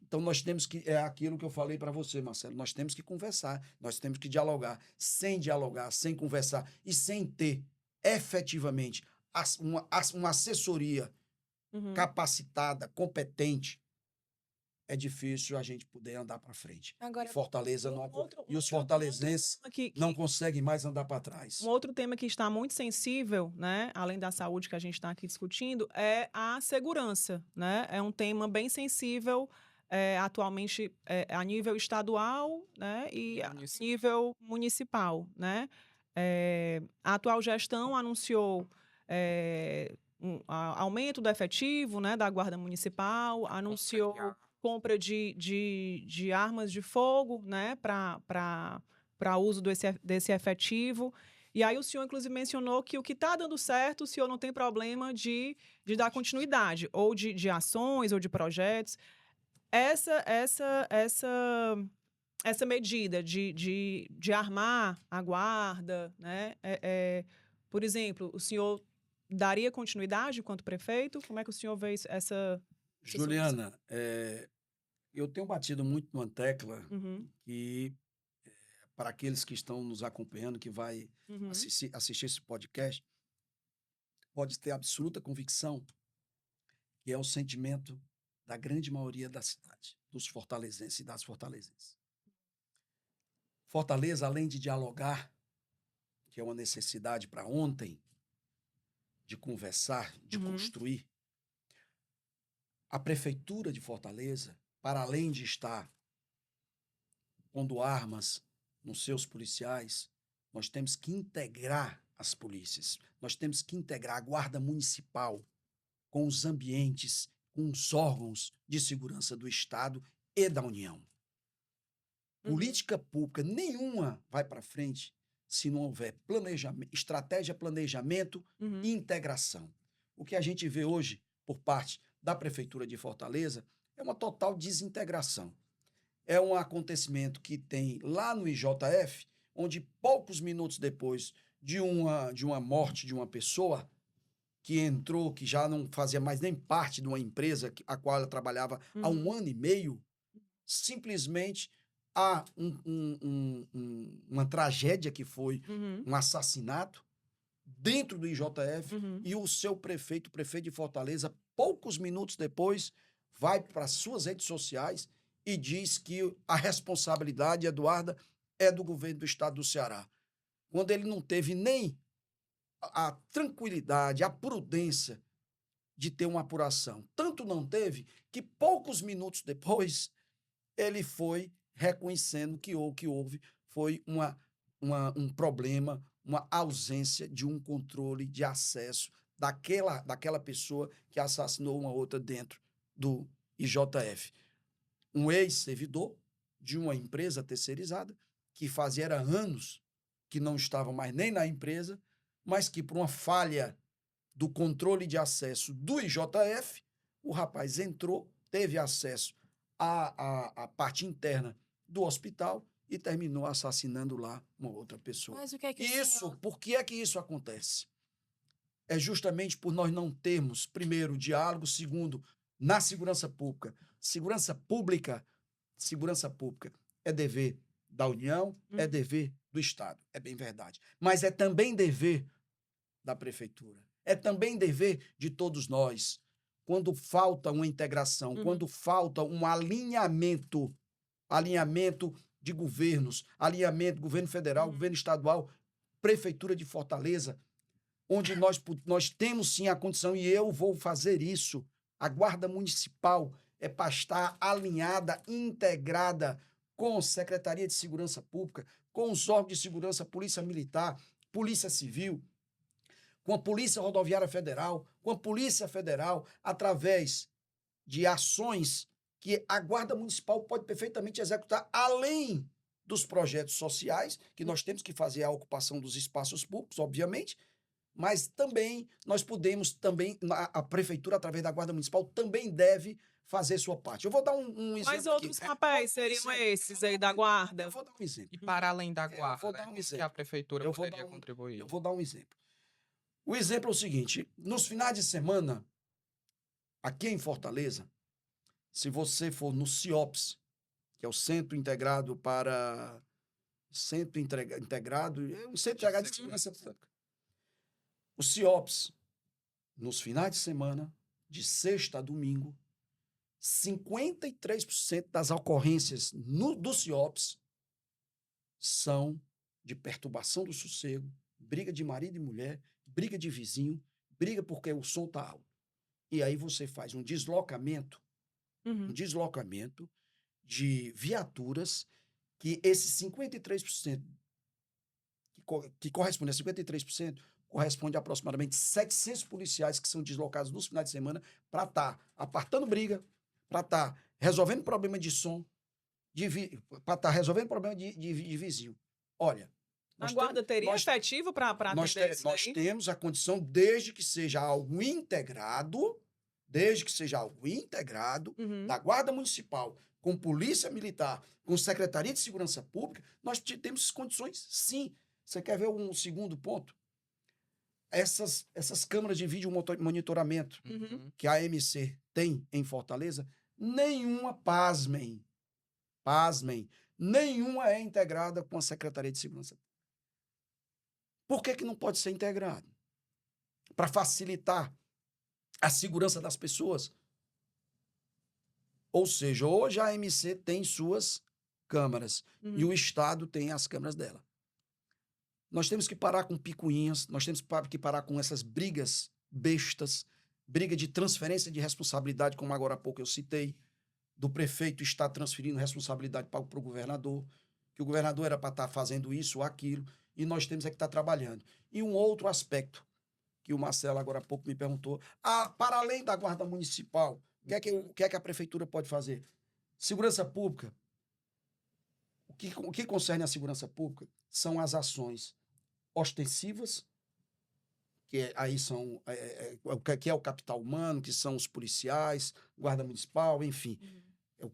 Então, nós temos que... É aquilo que eu falei para você, Marcelo. Nós temos que conversar, nós temos que dialogar. Sem dialogar, sem conversar e sem ter efetivamente uma assessoria capacitada, competente, é difícil a gente poder andar para frente. Agora, Fortaleza e os fortalezenses não conseguem mais andar para trás. Um outro tema que está muito sensível, né, além da saúde que a gente está aqui discutindo, é a segurança, né? É um tema bem sensível atualmente a nível estadual, né, e a nível municipal, né? A atual gestão anunciou aumento do efetivo, né, da Guarda Municipal, anunciou compra de armas de fogo, né, para uso desse efetivo. E aí o senhor, inclusive, mencionou que o que está dando certo, o senhor não tem problema de dar continuidade, ou de ações, ou de projetos. Essa medida de armar a guarda, né, por exemplo, o senhor daria continuidade enquanto prefeito? Como é que o senhor vê essa... Juliana, eu tenho batido muito numa tecla que, para aqueles que estão nos acompanhando, que vai assistir esse podcast, pode ter absoluta convicção que é o sentimento da grande maioria da cidade, dos fortalezenses e das fortalezenses. Fortaleza, além de dialogar, que é uma necessidade para ontem, de conversar, de construir, a Prefeitura de Fortaleza, para além de estar pondo armas nos seus policiais, nós temos que integrar as polícias, nós temos que integrar a Guarda Municipal com os ambientes, com os órgãos de segurança do Estado e da União. Política pública nenhuma vai para frente se não houver planejamento, estratégia, planejamento e integração. O que a gente vê hoje por parte da Prefeitura de Fortaleza é uma total desintegração. É um acontecimento que tem lá no IJF, onde poucos minutos depois de uma morte de uma pessoa que entrou, que já não fazia mais nem parte de uma empresa a qual ela trabalhava há 1 ano e meio, simplesmente há uma tragédia que foi um assassinato dentro do IJF e o seu prefeito, o prefeito de Fortaleza, poucos minutos depois, vai para as suas redes sociais e diz que a responsabilidade, Eduarda, é do governo do estado do Ceará. Quando ele não teve nem a tranquilidade, a prudência de ter uma apuração. Tanto não teve que poucos minutos depois ele foi reconhecendo que o que houve foi um problema, uma ausência de um controle de acesso daquela pessoa que assassinou uma outra dentro do IJF. Um ex-servidor de uma empresa terceirizada que fazia anos que não estava mais nem na empresa, mas que por uma falha do controle de acesso do IJF, o rapaz entrou, teve acesso à parte interna do hospital e terminou assassinando lá uma outra pessoa. Mas o que é que o Isso, senhor... por que é que isso acontece? É justamente por nós não termos, primeiro, diálogo, segundo, na segurança pública. Segurança pública é dever da União, é dever do Estado. É bem verdade. Mas é também dever da prefeitura. É também dever de todos nós. Quando falta uma integração, quando falta um alinhamento de governos, alinhamento governo federal, governo estadual, prefeitura de Fortaleza, onde nós temos sim a condição, e eu vou fazer isso. A Guarda Municipal é para estar alinhada, integrada com a Secretaria de Segurança Pública, com os órgãos de segurança, Polícia Militar, Polícia Civil, com a Polícia Rodoviária Federal, com a Polícia Federal, através de ações que a Guarda Municipal pode perfeitamente executar, além dos projetos sociais, que nós temos que fazer a ocupação dos espaços públicos, obviamente, mas também nós podemos, a prefeitura, através da Guarda Municipal, também deve fazer sua parte. Eu vou dar um exemplo. Quais outros papéis seriam esses aí da guarda? Eu vou dar um exemplo. E para além da Eu vou guarda, dar um que exemplo. a prefeitura Eu vou poderia dar contribuir? Eu vou dar um exemplo. O exemplo é o seguinte: nos finais de semana, aqui em Fortaleza, se você for no CIOPS, que é o Centro Integrado para... Centro Integrado de Segurança Pública. O CIOPS, nos finais de semana, de sexta a domingo, 53% das ocorrências do CIOPS são de perturbação do sossego, briga de marido e mulher, briga de vizinho, briga porque o som está alto. E aí você faz um deslocamento de viaturas, que esses 53%, que corresponde a 53%, corresponde a aproximadamente 700 policiais que são deslocados nos finais de semana para estar apartando briga, para estar resolvendo problema de som, para estar resolvendo problema de vizinho. Olha, A guarda teria efetivo para atender isso nós aí? temos a condição, desde que seja algo integrado, da Guarda Municipal, com Polícia Militar, com Secretaria de Segurança Pública, nós temos condições, sim. Você quer ver um segundo ponto? Essas câmeras de vídeo monitoramento que a AMC tem em Fortaleza, nenhuma, pasmem, nenhuma é integrada com a Secretaria de Segurança Pública. Por que não pode ser integrado? Para facilitar a segurança das pessoas. Ou seja, hoje a AMC tem suas câmaras e o Estado tem as câmaras dela. Nós temos que parar com picuinhas, nós temos que parar com essas brigas bestas, briga de transferência de responsabilidade, como agora há pouco eu citei, do prefeito estar transferindo responsabilidade para o governador, que o governador era para estar fazendo isso ou aquilo, e nós temos que estar trabalhando. E um outro aspecto, que o Marcelo agora há pouco me perguntou, para além da Guarda Municipal, o que é que a prefeitura pode fazer? Segurança Pública. O que concerne a segurança pública são as ações ostensivas, que aí são que é o capital humano, que são os policiais, Guarda Municipal, enfim.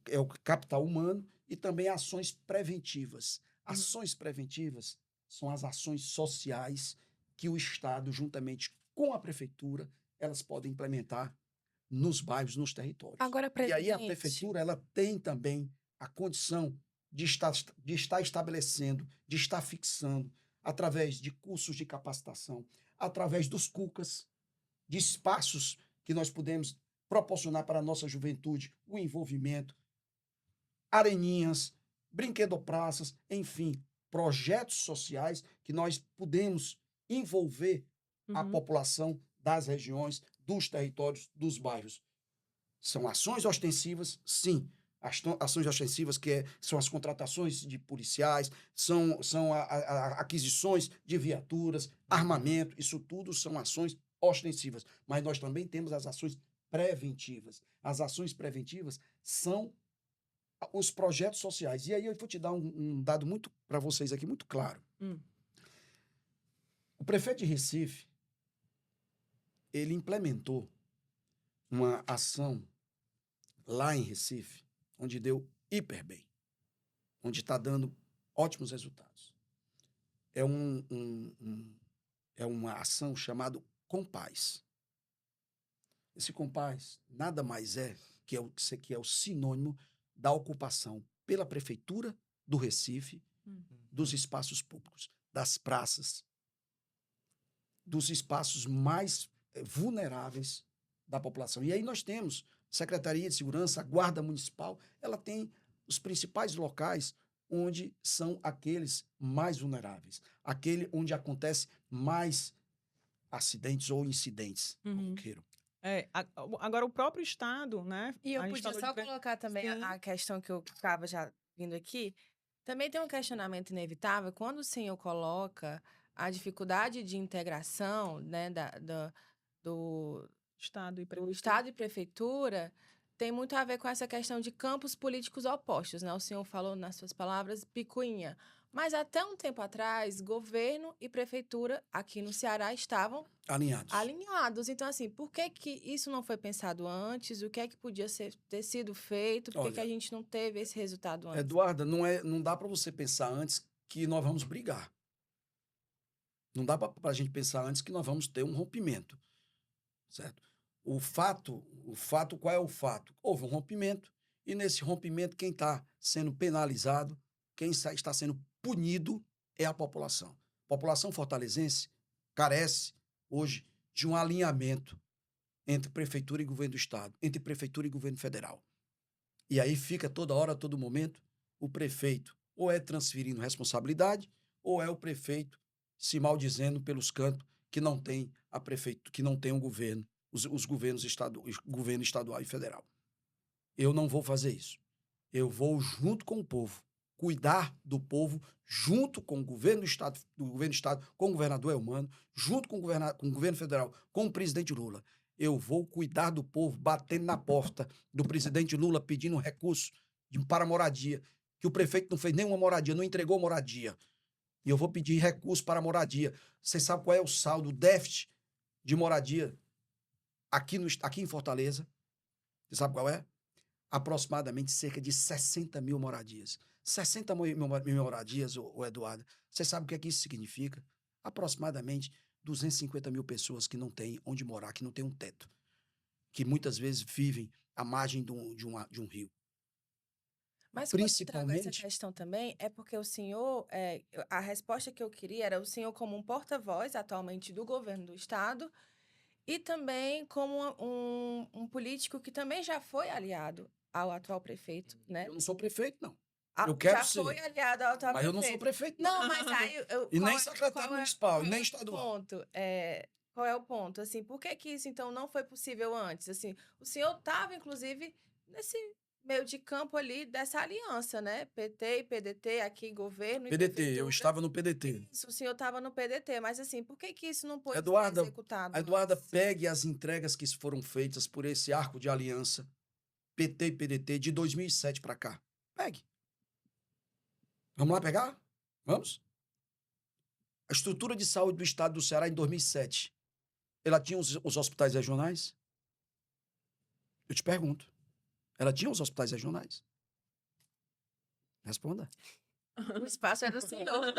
É o capital humano, e também ações preventivas. Ações preventivas são as ações sociais que o Estado, juntamente com a prefeitura, elas podem implementar nos bairros, nos territórios. Agora, E aí a prefeitura, ela tem também a condição de estar estabelecendo, de estar fixando, através de cursos de capacitação, através dos CUCAS, de espaços que nós podemos proporcionar para a nossa juventude, o envolvimento, areninhas, brinquedopraças, enfim, projetos sociais que nós podemos envolver a população das regiões, dos territórios, dos bairros. São ações ostensivas, sim. Ações ostensivas, são as contratações de policiais, são aquisições de viaturas, armamento, isso tudo são ações ostensivas. Mas nós também temos as ações preventivas. As ações preventivas são os projetos sociais. E aí eu vou te dar um dado muito para vocês aqui, muito claro. O prefeito de Recife, ele implementou uma ação lá em Recife, onde deu hiper bem, onde está dando ótimos resultados. É uma ação chamada Compaz. Esse Compaz nada mais é que é o sinônimo da ocupação pela prefeitura do Recife dos espaços públicos, das praças, dos espaços mais vulneráveis da população. E aí nós temos Secretaria de Segurança, a Guarda Municipal, ela tem os principais locais onde são aqueles mais vulneráveis, aquele onde acontece mais acidentes ou incidentes, como queiram. Agora, o próprio Estado, né? E eu a gente podia falou só de colocar também Sim. a questão que eu estava já vindo aqui. Também tem um questionamento inevitável quando o senhor coloca a dificuldade de integração, né, do Estado e do prefeitura. Estado e Prefeitura, tem muito a ver com essa questão de campos políticos opostos, né? O senhor falou nas suas palavras picuinha. Mas até um tempo atrás, governo e prefeitura aqui no Ceará estavam Alinhados. alinhados. Então, assim, por que que isso não foi pensado antes? O que é que podia ter sido feito? Por que que a Olha, gente não teve esse resultado antes? Eduarda, não dá para você pensar antes que nós vamos brigar. Não dá para a gente pensar antes que nós vamos ter um rompimento, certo? O fato, qual é o fato? Houve um rompimento e nesse rompimento quem está sendo penalizado, quem está sendo punido é a população. A população fortalezense carece hoje de um alinhamento entre prefeitura e governo do estado, entre prefeitura e governo federal. E aí fica toda hora, todo momento, o prefeito ou é transferindo responsabilidade ou é o prefeito se maldizendo pelos cantos que não tem a prefeito, que não tem um governo, os governos governo estadual e federal. Eu não vou fazer isso. Eu vou junto com o povo, cuidar do povo junto com o governo do estado, com o governador Elmano, junto com o governo federal, com o presidente Lula. Eu vou cuidar do povo, batendo na porta do presidente Lula, pedindo recurso para moradia, que o prefeito não fez nenhuma moradia, não entregou moradia. E eu vou pedir recurso para moradia. Você sabe qual é o saldo, o déficit de moradia aqui em Fortaleza? Você sabe qual é? Aproximadamente cerca de 60 mil moradias. 60 mil moradias, Eduardo. Você sabe o que é que isso significa? Aproximadamente 250 mil pessoas que não têm onde morar, que não têm um teto, que muitas vezes vivem à margem de um rio. Mas quando eu trago essa Principalmente, questão também, é porque o senhor, a resposta que eu queria era o senhor como um porta-voz atualmente do governo do estado e também como um político que também já foi aliado ao atual prefeito, né? eu não sou prefeito, não. Ah, Eu quero já ser, foi aliado ao atual mas eu não sou prefeito. prefeito, não. Não, mas aí E nem qual secretário é, municipal, qual e nem é o estadual. ponto? Qual é o ponto? Assim, por que que isso então não foi possível antes? Assim, o senhor estava inclusive nesse meio de campo ali dessa aliança, né? PT e PDT aqui, governo e PDT, eu prefeitura. estava no PDT. Isso, o senhor estava no PDT, mas assim, por que que isso não pôde ser Eduarda, executado Eduarda, antes? pegue as entregas que foram feitas por esse arco de aliança, PT e PDT, de 2007 para cá. Pegue. Vamos lá pegar? Vamos? A estrutura de saúde do estado do Ceará em 2007, ela tinha os hospitais regionais? Eu te pergunto. Ela tinha os hospitais regionais? Responda. O espaço é do senhor.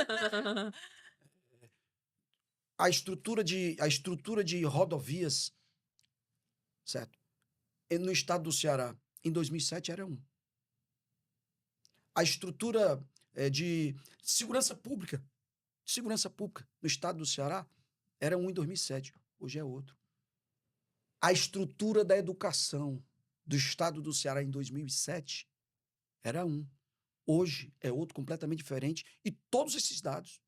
A estrutura de rodovias, certo? No estado do Ceará, em 2007 era um. A estrutura de segurança pública no estado do Ceará era um em 2007, hoje é outro. A estrutura da educação do estado do Ceará em 2007 era um. Hoje é outro completamente diferente e todos esses dados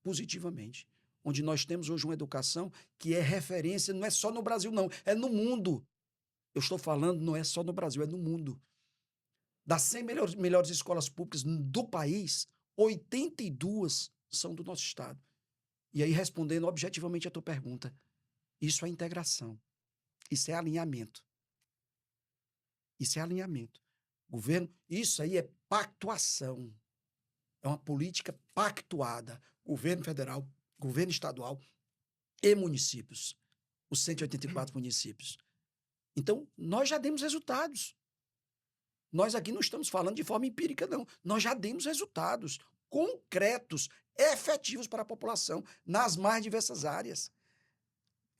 positivamente, onde nós temos hoje uma educação que é referência, não é só no Brasil não, é no mundo. Eu estou falando, não é só no Brasil, é no mundo. Das 100 melhores escolas públicas do país, 82 são do nosso estado. E aí, respondendo objetivamente a tua pergunta, isso é integração. Isso é alinhamento. Isso é alinhamento. Governo, isso aí é pactuação. É uma política pactuada. Governo federal, governo estadual e municípios, os 184 municípios. Então, nós já demos resultados. Nós aqui não estamos falando de forma empírica, não. Nós já demos resultados concretos, efetivos para a população, nas mais diversas áreas.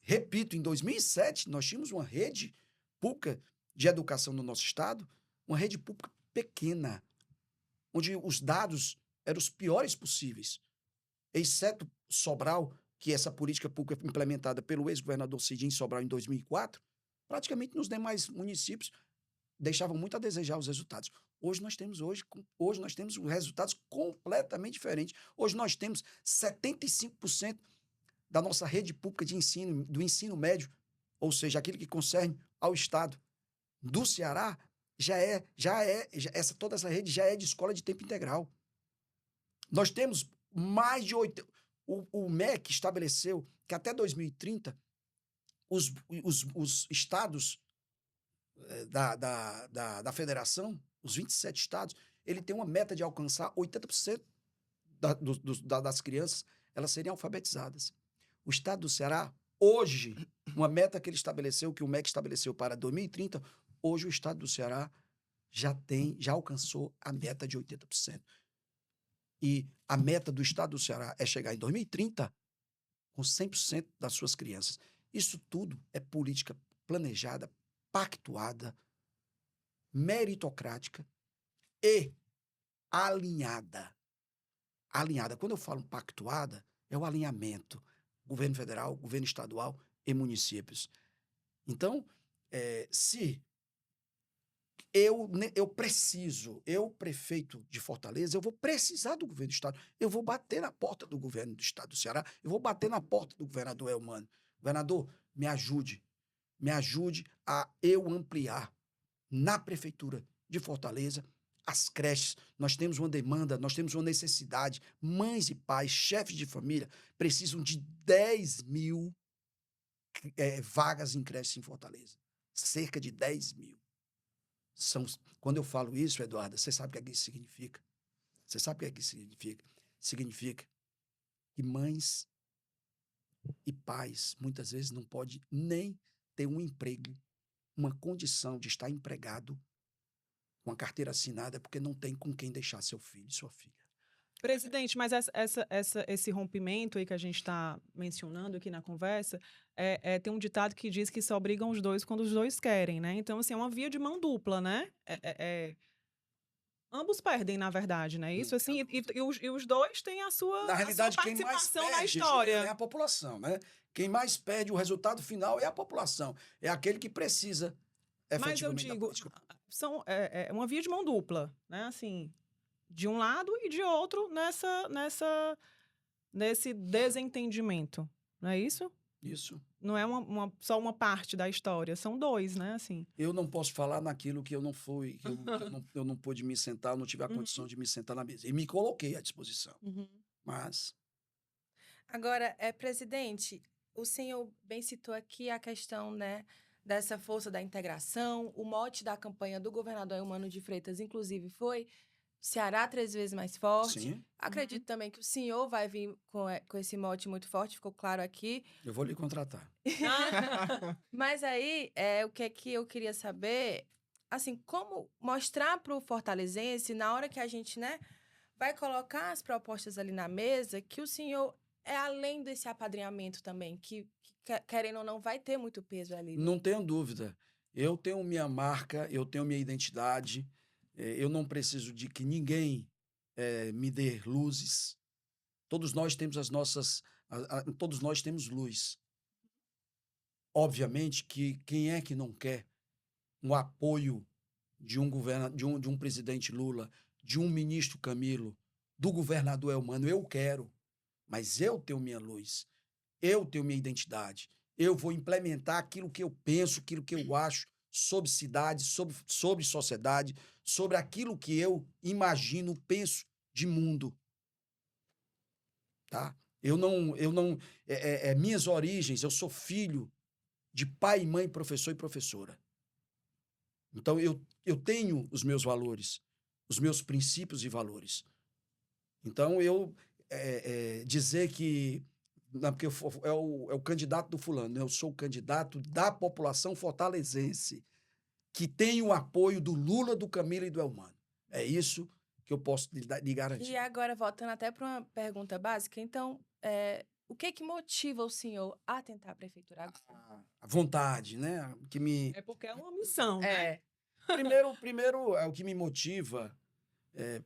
Repito, em 2007, nós tínhamos uma rede pública de educação no nosso estado, uma rede pública pequena, onde os dados eram os piores possíveis, exceto Sobral, que essa política pública implementada pelo ex-governador Cidinho Sobral em 2004, praticamente nos demais municípios deixavam muito a desejar os resultados. Hoje nós temos resultados completamente diferentes. Hoje nós temos 75% da nossa rede pública de ensino, do ensino médio, ou seja, aquilo que concerne ao estado do Ceará, toda essa rede já é de escola de tempo integral. Nós temos mais de 8. O MEC estabeleceu que até 2030 os estados da federação, os 27 estados, ele tem uma meta de alcançar 80% das crianças, elas serem alfabetizadas. O estado do Ceará, hoje, uma meta que ele estabeleceu, que o MEC estabeleceu para 2030, hoje o estado do Ceará já alcançou a meta de 80%. E a meta do estado do Ceará é chegar em 2030 com 100% das suas crianças. Isso tudo é política planejada, pactuada, meritocrática e alinhada. Alinhada. Quando eu falo pactuada, é o alinhamento. Governo federal, governo estadual e municípios. Então, se eu prefeito de Fortaleza, eu vou precisar do governo do estado, eu vou bater na porta do governo do estado do Ceará, eu vou bater na porta do governador Elmano. Governador, me ajude a eu ampliar na prefeitura de Fortaleza as creches. Nós temos uma demanda, nós temos uma necessidade. Mães e pais, chefes de família, precisam de 10 mil vagas em creches em Fortaleza. Cerca de 10 mil. Quando eu falo isso, Eduarda, você sabe o que isso significa? Você sabe o que isso significa? Significa que mães e pais, muitas vezes, não podem nem ter um emprego, uma condição de estar empregado com a carteira assinada, porque não tem com quem deixar seu filho e sua filha. Presidente, mas esse rompimento aí que a gente está mencionando aqui na conversa, tem um ditado que diz que só brigam os dois quando os dois querem, né? Então, assim, é uma via de mão dupla, né? Ambos perdem, na verdade, né? Isso, assim, e os dois têm a sua, na realidade, a sua participação na história. É a população, né? Quem mais perde o resultado final é a população. É aquele que precisa efetivamente da política. É uma via de mão dupla, né? Assim, de um lado e de outro nesse desentendimento, não é isso? Isso. Não é só uma parte da história, são dois, né? Assim. Eu não posso falar naquilo que eu não fui, que eu não pude me sentar, eu não tive a condição de me sentar na mesa. E me coloquei à disposição. Mas... Agora, presidente, o senhor bem citou aqui a questão, né, dessa força da integração. O mote da campanha do governador Eumano de Freitas, inclusive, foi Ceará 3 vezes mais forte. Sim. Acredito também que o senhor vai vir com esse mote muito forte, ficou claro aqui. Eu vou lhe contratar. Mas aí, o que é que eu queria saber, assim, como mostrar para o fortalezense, na hora que a gente, né, vai colocar as propostas ali na mesa, que o senhor é além desse apadrinhamento também, que querendo ou não, vai ter muito peso ali. Não tenho dúvida. Eu tenho minha marca, eu tenho minha identidade. Eu não preciso de que ninguém me dê luzes. Todos nós temos todos nós temos luz. Obviamente que quem é que não quer um apoio de um presidente Lula, de um ministro Camilo, do governador Elmano? Eu quero, mas eu tenho minha luz, eu tenho minha identidade. Eu vou implementar aquilo que eu penso, aquilo que eu acho sobre cidade, sobre sociedade, sobre aquilo que eu imagino, penso de mundo. Tá? Minhas origens, eu sou filho de pai e mãe, professor e professora. Então, eu tenho os meus valores, os meus princípios e valores. Então, dizer que Não, porque é o candidato do fulano, né? Eu sou o candidato da população fortalezense, que tem o apoio do Lula, do Camilo e do Elmano. É isso que eu posso lhe garantir. E agora, voltando até para uma pergunta básica, então, o que motiva o senhor a tentar a prefeitura agora? A vontade, né? Que me... É porque é uma missão, né? Primeiro, o que me motiva é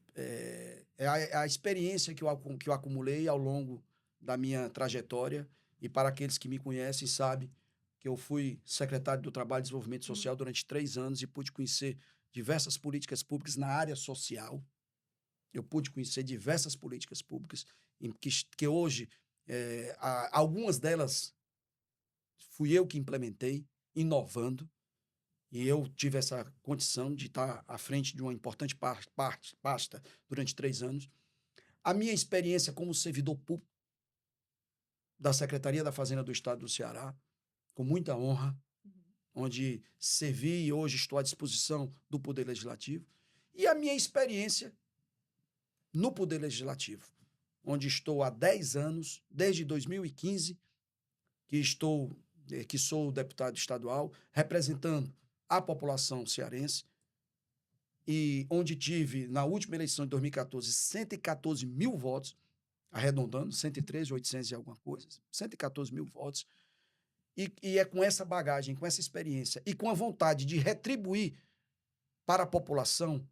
a experiência que eu acumulei ao longo da minha trajetória. E para aqueles que me conhecem, sabem que eu fui secretário do Trabalho e Desenvolvimento Social durante 3 anos e pude conhecer diversas políticas públicas na área social. Eu pude conhecer diversas políticas públicas que hoje, algumas delas, fui eu que implementei, inovando. E eu tive essa condição de estar à frente de uma importante pasta durante 3 anos. A minha experiência como servidor público da Secretaria da Fazenda do Estado do Ceará, com muita honra, onde servi e hoje estou à disposição do Poder Legislativo. E a minha experiência no Poder Legislativo, onde estou há 10 anos, desde 2015, que sou deputado estadual, representando a população cearense, e onde tive, na última eleição de 2014, 114 mil votos, arredondando, 113.800 e alguma coisa, 114 mil votos, e é com essa bagagem, com essa experiência, e com a vontade de retribuir para a população,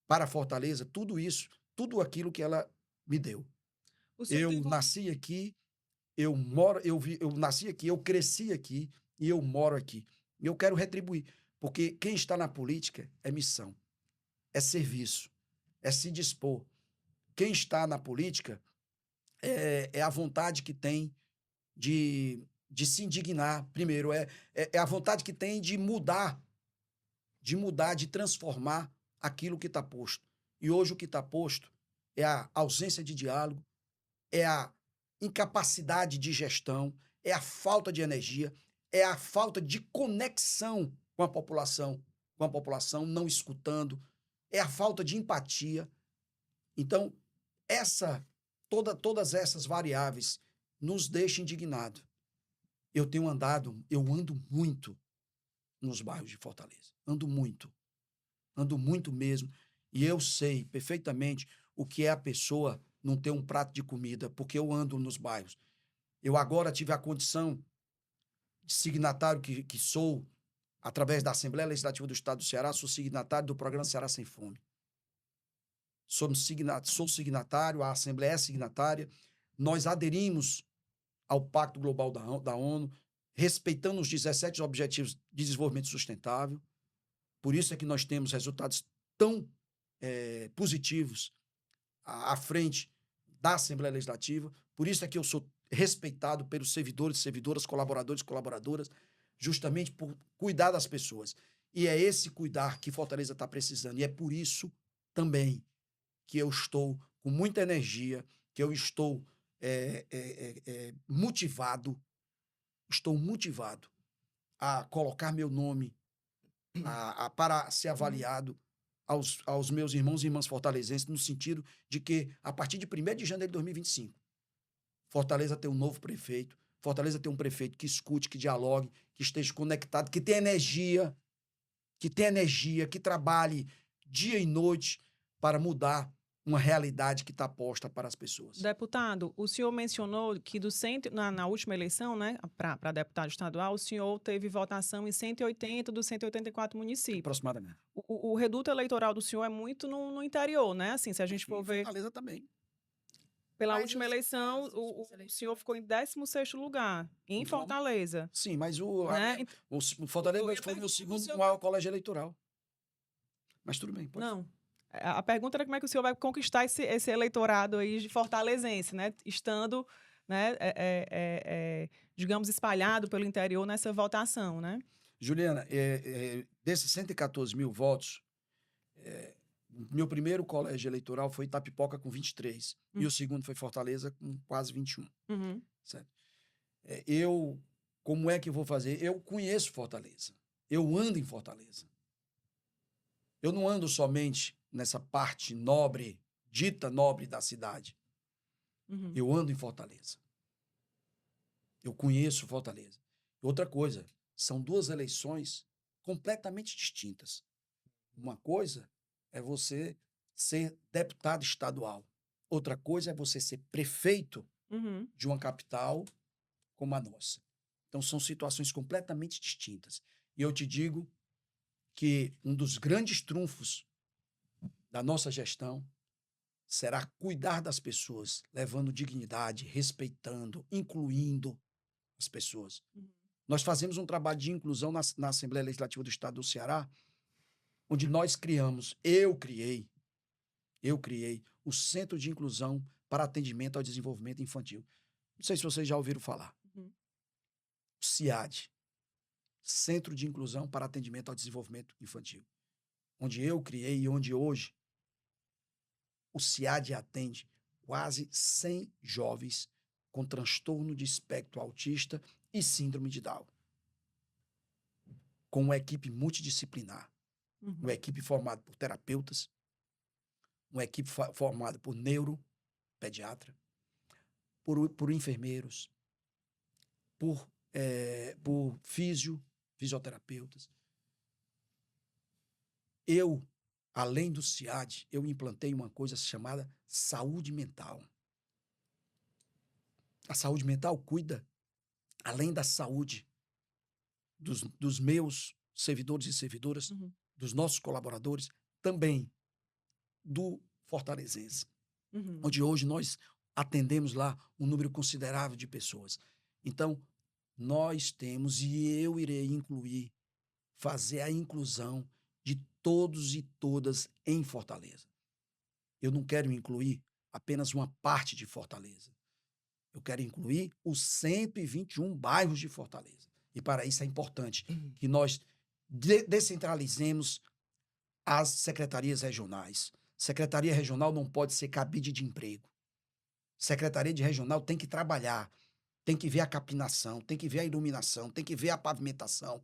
para a Fortaleza, tudo isso, tudo aquilo que ela me deu. Eu nasci aqui, eu nasci aqui, eu cresci aqui, e eu moro aqui. E eu quero retribuir, porque quem está na política é missão, é serviço, é se dispor. Quem está na política é a vontade que tem de se indignar. Primeiro, é a vontade que tem de mudar, de transformar aquilo que está posto. E hoje o que está posto é a ausência de diálogo, é a incapacidade de gestão, é a falta de energia, é a falta de conexão com a população não escutando, é a falta de empatia. Então, todas essas variáveis nos deixam indignados. Eu ando muito nos bairros de Fortaleza. Ando muito mesmo. E eu sei perfeitamente o que é a pessoa não ter um prato de comida, porque eu ando nos bairros. Eu agora tive a condição de signatário que sou, através da Assembleia Legislativa do Estado do Ceará, sou signatário do programa Ceará Sem Fome. Sou signatário, a Assembleia é signatária. Nós aderimos ao Pacto Global da ONU, respeitando os 17 Objetivos de Desenvolvimento Sustentável. Por isso é que nós temos resultados tão positivos à frente da Assembleia Legislativa. Por isso é que eu sou respeitado pelos servidores, servidoras, colaboradores e colaboradoras, justamente por cuidar das pessoas. E é esse cuidar que Fortaleza está precisando. E é por isso também que eu estou com muita energia, que eu estou motivado a colocar meu nome para ser avaliado aos meus irmãos e irmãs fortalezenses, no sentido de que, a partir de 1º de janeiro de 2025, Fortaleza tem um novo prefeito, Fortaleza tem um prefeito que escute, que dialogue, que esteja conectado, que tenha energia, que trabalhe dia e noite para mudar uma realidade que está posta para as pessoas. Deputado, o senhor mencionou que na última eleição, né, para deputado estadual, o senhor teve votação em 180 dos 184 municípios. Aproximadamente. O reduto eleitoral do senhor é muito no interior, né? Assim, se a gente for ver... Fortaleza também. Pela última eleição, o senhor ficou em 16º lugar, em Fortaleza. Sim, mas Né? o Fortaleza foi o meu segundo maior colégio eleitoral. Mas tudo bem, pode. Não. A pergunta era como é que o senhor vai conquistar esse eleitorado aí de fortalezense, né? Estando, né, digamos, espalhado pelo interior nessa votação, né? Juliana, desses 114 mil votos, meu primeiro colégio eleitoral foi Itapipoca com 23. E o segundo foi Fortaleza com quase 21. Uhum. Certo? Como é que eu vou fazer? Eu conheço Fortaleza. Eu ando em Fortaleza. Eu não ando somente nessa parte nobre, dita nobre da cidade. Uhum. Eu ando em Fortaleza. Eu conheço Fortaleza. Outra coisa, são duas eleições completamente distintas. Uma coisa é você ser deputado estadual. Outra coisa é você ser prefeito Uhum. de uma capital como a nossa. Então, são situações completamente distintas. E eu te digo que um dos grandes trunfos da nossa gestão será cuidar das pessoas, levando dignidade, respeitando, incluindo as pessoas. Uhum. Nós fazemos um trabalho de inclusão na Assembleia Legislativa do Estado do Ceará, onde nós eu criei o Centro de Inclusão para Atendimento ao Desenvolvimento Infantil. Não sei se vocês já ouviram falar. Uhum. O CIAD, Centro de Inclusão para Atendimento ao Desenvolvimento Infantil, onde eu criei e onde hoje o CIAD atende quase 100 jovens com transtorno de espectro autista e síndrome de Down, com uma equipe multidisciplinar, Uhum. uma equipe formada por terapeutas, uma equipe formada por neuropediatra, por enfermeiros, por fisioterapeutas. Eu, além do CIAD, eu implantei uma coisa chamada saúde mental. A saúde mental cuida, além da saúde dos meus servidores e servidoras, Uhum. dos nossos colaboradores, também do fortalezense, Uhum. onde hoje nós atendemos lá um número considerável de pessoas. Então, nós temos, e eu irei incluir, fazer a inclusão de todos e todas em Fortaleza. Eu não quero incluir apenas uma parte de Fortaleza. Eu quero incluir os 121 bairros de Fortaleza. E para isso é importante que nós descentralizemos as secretarias regionais. Secretaria regional não pode ser cabide de emprego. Secretaria de regional tem que trabalhar, tem que ver a capinação, tem que ver a iluminação, tem que ver a pavimentação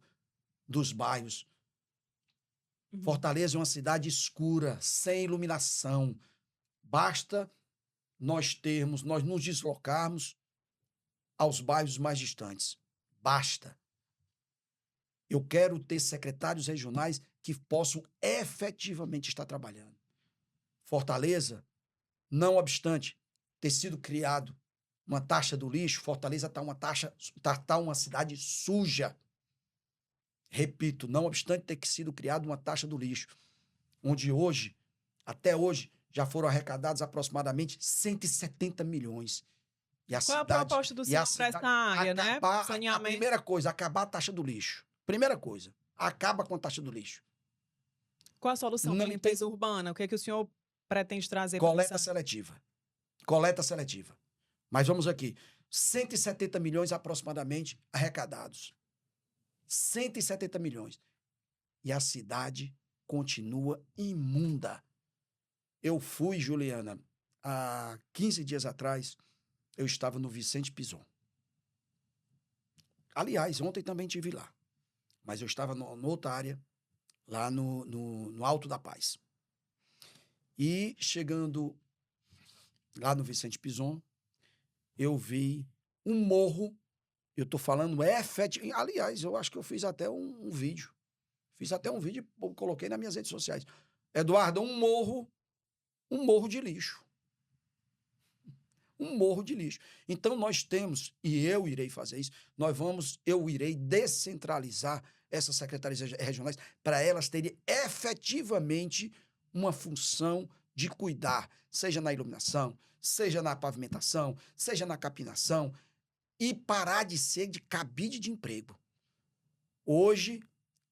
dos bairros. Uhum. Fortaleza é uma cidade escura, sem iluminação. Basta nós nos deslocarmos aos bairros mais distantes. Basta. Eu quero ter secretários regionais que possam efetivamente estar trabalhando. Fortaleza, não obstante ter sido criado uma taxa do lixo, Fortaleza está uma cidade suja. Repito, não obstante ter sido criado uma taxa do lixo, onde hoje, até hoje, já foram arrecadados aproximadamente 170 milhões. E a Qual é a cidade, proposta do e senhor a para essa cidade área, né? acabar, a Saneamento. primeira coisa, acabar a taxa do lixo. Primeira coisa, acaba com a taxa do lixo. Qual a solução para a Não limpeza urbana? O que é que o senhor pretende trazer para Coleta essa? seletiva. Coleta seletiva. Mas vamos aqui. 170 milhões aproximadamente arrecadados. 170 milhões. E a cidade continua imunda. Eu fui, Juliana, há 15 dias atrás, eu estava no Vicente Pison. Aliás, ontem também estive lá. Mas eu estava noutra área, lá no Alto da Paz. E chegando lá no Vicente Pison, eu vi um morro. Eu estou falando efetivamente. Aliás, eu acho que eu fiz até um vídeo. Fiz até um vídeo e coloquei nas minhas redes sociais. Eduardo, um morro de lixo. Um morro de lixo. Então, nós temos, e eu irei fazer isso, eu irei descentralizar essas secretarias regionais para elas terem efetivamente uma função de cuidar, seja na iluminação, seja na pavimentação, seja na capinação, e parar de ser de cabide de emprego. Hoje,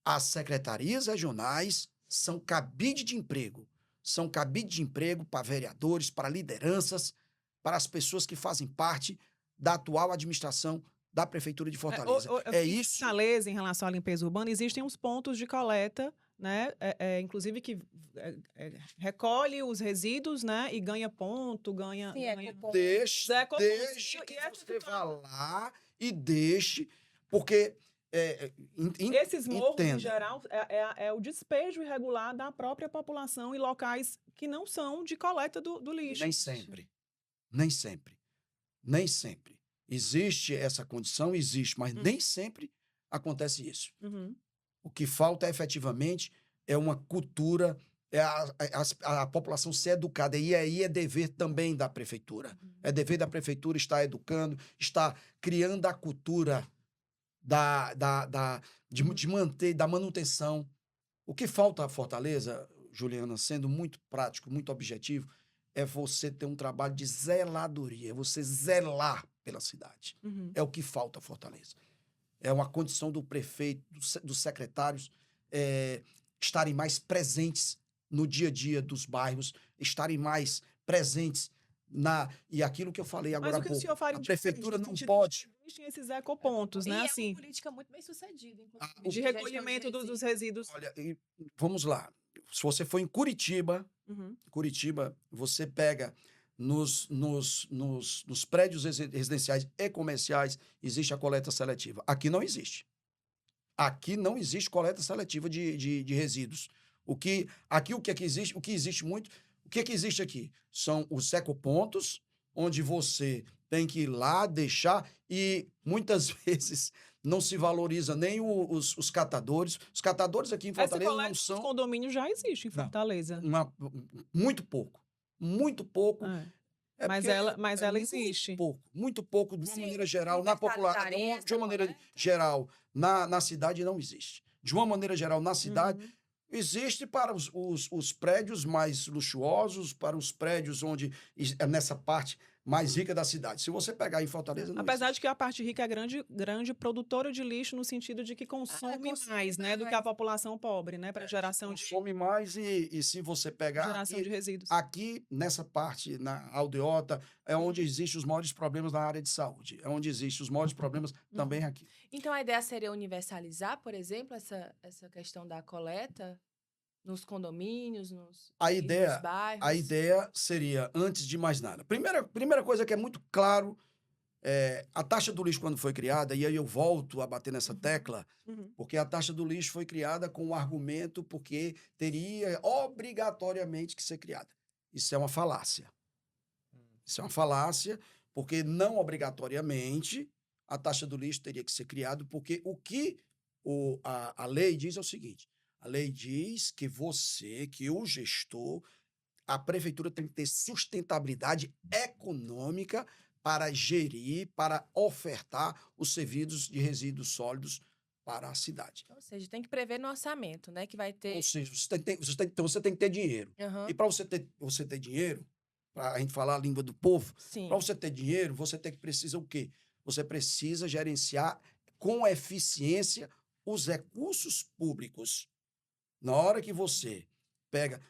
as secretarias regionais são cabide de emprego. São cabide de emprego para vereadores, para lideranças, para as pessoas que fazem parte da atual administração da Prefeitura de Fortaleza. Em Fortaleza, em relação à limpeza urbana, existem uns pontos de coleta, né? Inclusive que recolhe os resíduos, né? E ganha ponto, ganha... Sim, ganha... Deixe que você vá lá e deixe, porque... Esses morros, entenda. em geral, é o despejo irregular da própria população em locais que não são de coleta do lixo. Nem sempre. Nem sempre. Nem sempre. Existe essa condição? Existe, mas nem sempre acontece isso. Uhum. O que falta efetivamente é uma cultura, é a população ser educada. E aí é dever também da prefeitura. É dever da prefeitura estar educando, estar criando a cultura de manter, da manutenção. O que falta a Fortaleza, Juliana, sendo muito prático, muito objetivo, é você ter um trabalho de zeladoria, é você zelar pela cidade. Uhum. É o que falta a Fortaleza. É uma condição do prefeito, dos secretários estarem mais presentes no dia a dia dos bairros, estarem mais presentes e aquilo que eu falei agora Mas há o que o senhor pouco. faria A diferente, prefeitura no não sentido pode. de que existem esses ecopontos, E né? é Assim, uma política muito bem sucedida, inclusive. de gestão recolhimento dos resíduos. resíduos. Olha, vamos lá. Se você for em Curitiba, Uhum. você pega nos prédios residenciais e comerciais, existe a coleta seletiva. Aqui não existe. Aqui não existe coleta seletiva de resíduos. O que existe, o que existe muito, o que existe aqui? São os ecopontos, onde você tem que ir lá, deixar, e muitas vezes não se valoriza nem os catadores. Os catadores aqui em Essa Fortaleza coleta não nos são condomínios já existe em Não. Fortaleza. muito pouco. Muito pouco. É. É Mas porque ela existe. muito pouco, de uma Sim, maneira geral, na população, universalizarem de uma essa maneira coleta. geral, na cidade não existe. De uma maneira geral, na cidade, Uhum. existe para os prédios mais luxuosos, para os prédios onde é nessa parte mais rica da cidade. Se você pegar em Fortaleza, não Apesar de existe. que a parte rica é grande produtora de lixo no sentido de que consome consome mais, né, do que a população pobre, né, para geração Consome mais e se você pegar geração de resíduos. aqui nessa parte, na aldeota, é onde existem os maiores problemas na área de saúde. É onde existem os maiores problemas também aqui. Então, a ideia seria universalizar, por exemplo, essa questão da coleta nos condomínios, nos bairros? A ideia seria, antes de mais nada, primeira coisa que é muito claro, a taxa do lixo quando foi criada, e aí eu volto a bater nessa tecla, Uhum. porque a taxa do lixo foi criada com o argumento porque teria obrigatoriamente que ser criada. Isso é uma falácia. Isso é uma falácia, porque não obrigatoriamente a taxa do lixo teria que ser criada, porque o que a lei diz é o seguinte: a lei diz que que o gestor, a prefeitura tem que ter sustentabilidade econômica para gerir, para ofertar os serviços de resíduos sólidos para a cidade. Ou seja, tem que prever no orçamento, né? Que vai ter. Ou seja, então você tem que ter dinheiro. Aham. E para você ter dinheiro, para a gente falar a língua do povo, Sim. para você ter dinheiro, você precisa o quê? Você precisa gerenciar com eficiência os recursos públicos. Na hora que você pega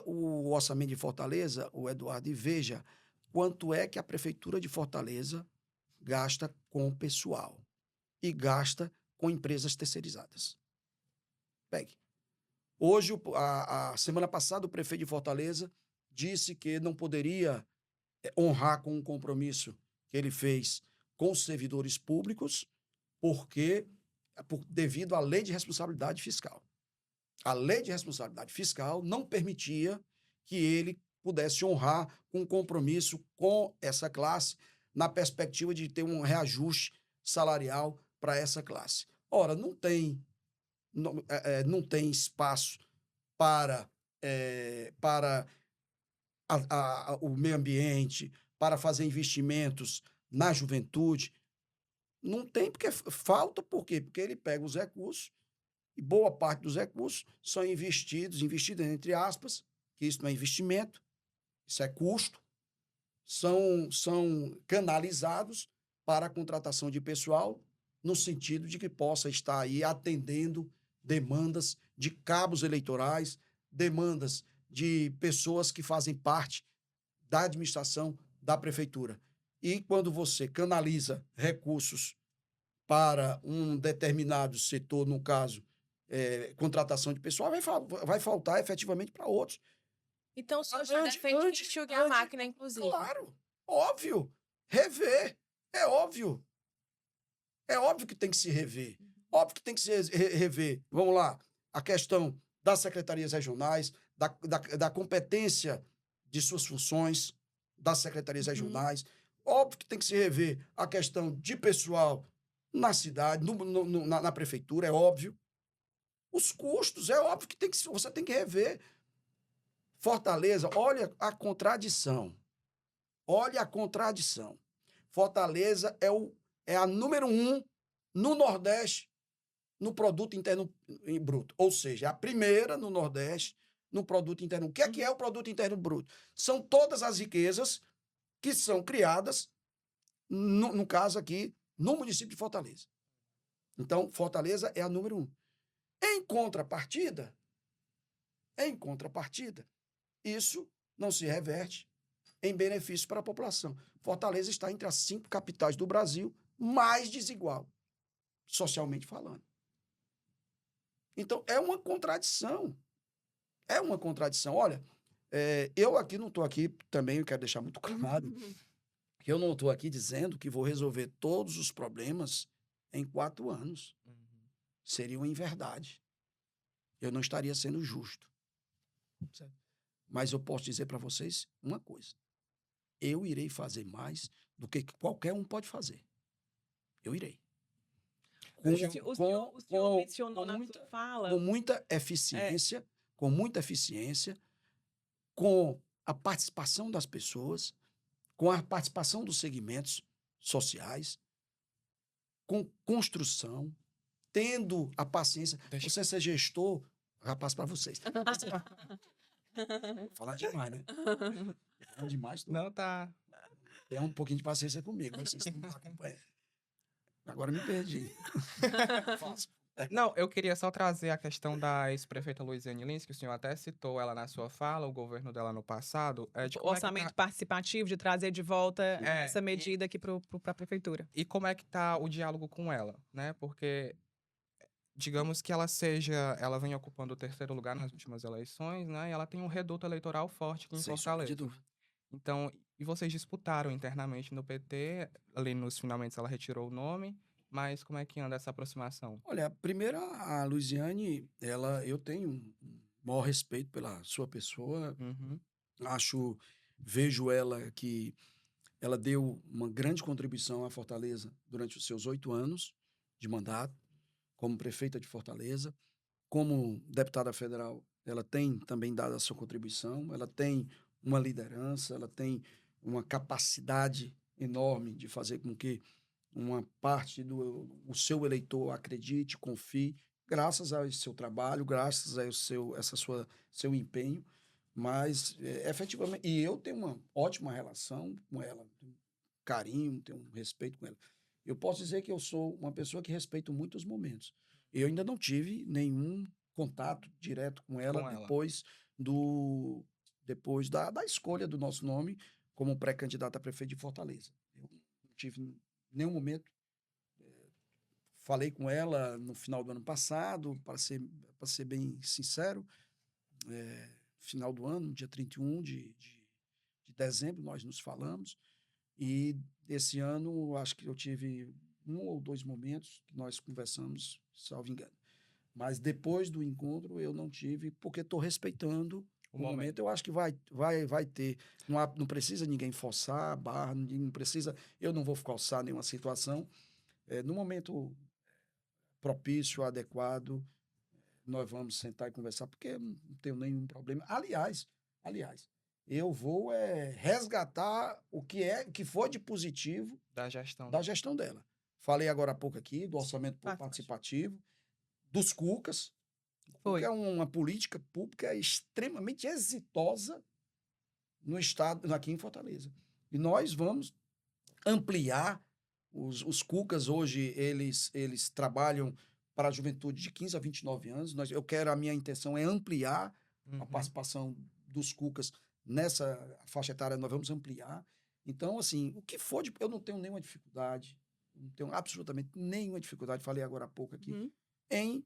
o orçamento de Fortaleza, o Eduardo, e veja quanto é que a prefeitura de Fortaleza gasta com pessoal e gasta com empresas terceirizadas. Pegue. Hoje, a semana passada, o prefeito de Fortaleza disse que não poderia honrar com um compromisso que ele fez com os servidores públicos, devido à lei de responsabilidade fiscal. A lei de responsabilidade fiscal não permitia que ele pudesse honrar um compromisso com essa classe na perspectiva de ter um reajuste salarial para essa classe. Ora, não tem espaço para o meio ambiente, para fazer investimentos na juventude. Não tem, porque falta, por quê? Porque ele pega os recursos, e boa parte dos recursos são investidos entre aspas, que isso não é investimento, isso é custo, são canalizados para a contratação de pessoal, no sentido de que possa estar aí atendendo demandas de cabos eleitorais, demandas de pessoas que fazem parte da administração da prefeitura. E quando você canaliza recursos para um determinado setor, no caso, contratação de pessoal, vai faltar efetivamente para outros. Então, o senhor já defende que enxugue a máquina, inclusive. Claro, óbvio. Rever, é óbvio. É óbvio que tem que se rever. Óbvio que tem que se rever. Vamos lá, a questão das secretarias regionais, da competência de suas funções, das secretarias regionais. óbvio que tem que se rever a questão de pessoal na cidade, na prefeitura, é óbvio. Os custos, é óbvio que você tem que rever. Fortaleza, olha a contradição. Olha a contradição. Fortaleza é a número 1 no Nordeste no produto interno bruto. Ou seja, a primeira no Nordeste no produto interno. O que é o produto interno bruto? São todas as riquezas que são criadas, no caso aqui, no município de Fortaleza. Então, Fortaleza é a número 1. Em contrapartida, isso não se reverte em benefício para a população. Fortaleza está entre as 5 capitais do Brasil mais desigual, socialmente falando. Então, é uma contradição. É uma contradição. Olha, eu aqui não estou aqui, também eu quero deixar muito claro, que eu não estou aqui dizendo que vou resolver todos os problemas em 4 anos. Seria uma inverdade. Eu não estaria sendo justo. Certo? Mas eu posso dizer para vocês uma coisa. Eu irei fazer mais do que qualquer um pode fazer. Eu irei. O senhor mencionou na sua fala. Com muita eficiência, com a participação das pessoas, com a participação dos segmentos sociais, com construção, tendo a paciência. Você ser gestor, rapaz, para vocês. Vou falar demais, né? Falar demais. Não, tá. Tem um pouquinho de paciência comigo, mas vocês não acompanham. Agora me perdi. Não, eu queria só trazer a questão da ex-prefeita Luiziane Lins, que o senhor até citou ela na sua fala, o governo dela no passado. O orçamento participativo de trazer de volta essa medida aqui para a prefeitura. E como é que está o diálogo com ela, né? Porque, digamos que ela vem ocupando o 3º lugar nas últimas eleições, né? E ela tem um reduto eleitoral forte aqui em Fortaleza. Então, e vocês disputaram internamente no PT, ali nos finalmente ela retirou o nome, mas como é que anda essa aproximação? Olha, primeiro a Luiziane, eu tenho um maior respeito pela sua pessoa. Vejo ela que ela deu uma grande contribuição à Fortaleza durante os seus 8 anos de mandato, como prefeita de Fortaleza. Como deputada federal, ela tem também dado a sua contribuição, ela tem uma liderança, ela tem uma capacidade enorme de fazer com que uma parte do seu eleitor acredite, confie, graças ao seu trabalho, graças ao seu empenho, mas efetivamente, e eu tenho uma ótima relação com ela, tenho carinho, tenho um respeito com ela. Eu posso dizer que eu sou uma pessoa que respeito muitos momentos. Eu ainda não tive nenhum contato direto com ela. Depois da escolha do nosso nome como pré-candidato a prefeito de Fortaleza. Eu não tive em nenhum momento. Falei com ela no final do ano passado, para ser bem sincero, final do ano, dia 31 de dezembro, nós nos falamos, e esse ano, acho que eu tive 1 ou 2 momentos que nós conversamos, salvo engano. Mas depois do encontro, eu não tive, porque estou respeitando o momento. Eu acho que vai ter. Não precisa ninguém forçar a barra, não precisa. Eu não vou forçar nenhuma situação. No momento propício, adequado, nós vamos sentar e conversar, porque não tenho nenhum problema. Aliás, eu vou resgatar o que foi de positivo da gestão dela. Falei agora há pouco aqui do orçamento participativo, dos CUCAs. Porque é uma política pública extremamente exitosa no estado, aqui em Fortaleza. E nós vamos ampliar os CUCAs. Hoje, eles trabalham para a juventude de 15 a 29 anos. A minha intenção é ampliar a participação dos CUCAs nessa faixa etária, nós vamos ampliar. Então, assim, o que for, eu não tenho nenhuma dificuldade, não tenho absolutamente nenhuma dificuldade, falei agora há pouco aqui, em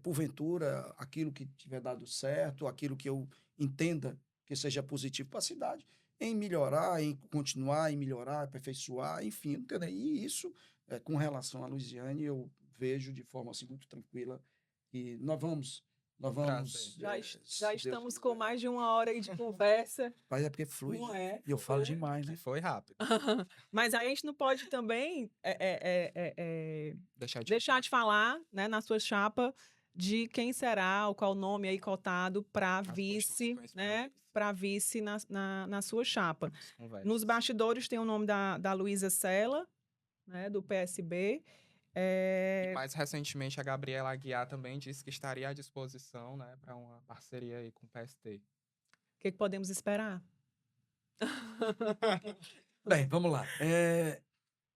porventura, aquilo que tiver dado certo, aquilo que eu entenda que seja positivo para a cidade, em melhorar, em continuar, em melhorar, aperfeiçoar, enfim, entendeu? E isso, com relação à Luiziane, eu vejo de forma assim, muito tranquila, e nós vamos Nós vamos... Já estamos com mais de 1 hora aí de conversa. Mas é porque flui, Não né? é? E eu falo demais, né? Foi rápido. Mas aí a gente não pode também Deixar de falar, né, na sua chapa, de quem será, ou qual nome aí cotado para vice, né? Para vice na sua chapa. Nos bastidores tem o nome da Luísa Sela, né, do PSB. E mais recentemente, a Gabriela Aguiar também disse que estaria à disposição, né, para uma parceria aí com o PST. O que podemos esperar? Bem, vamos lá.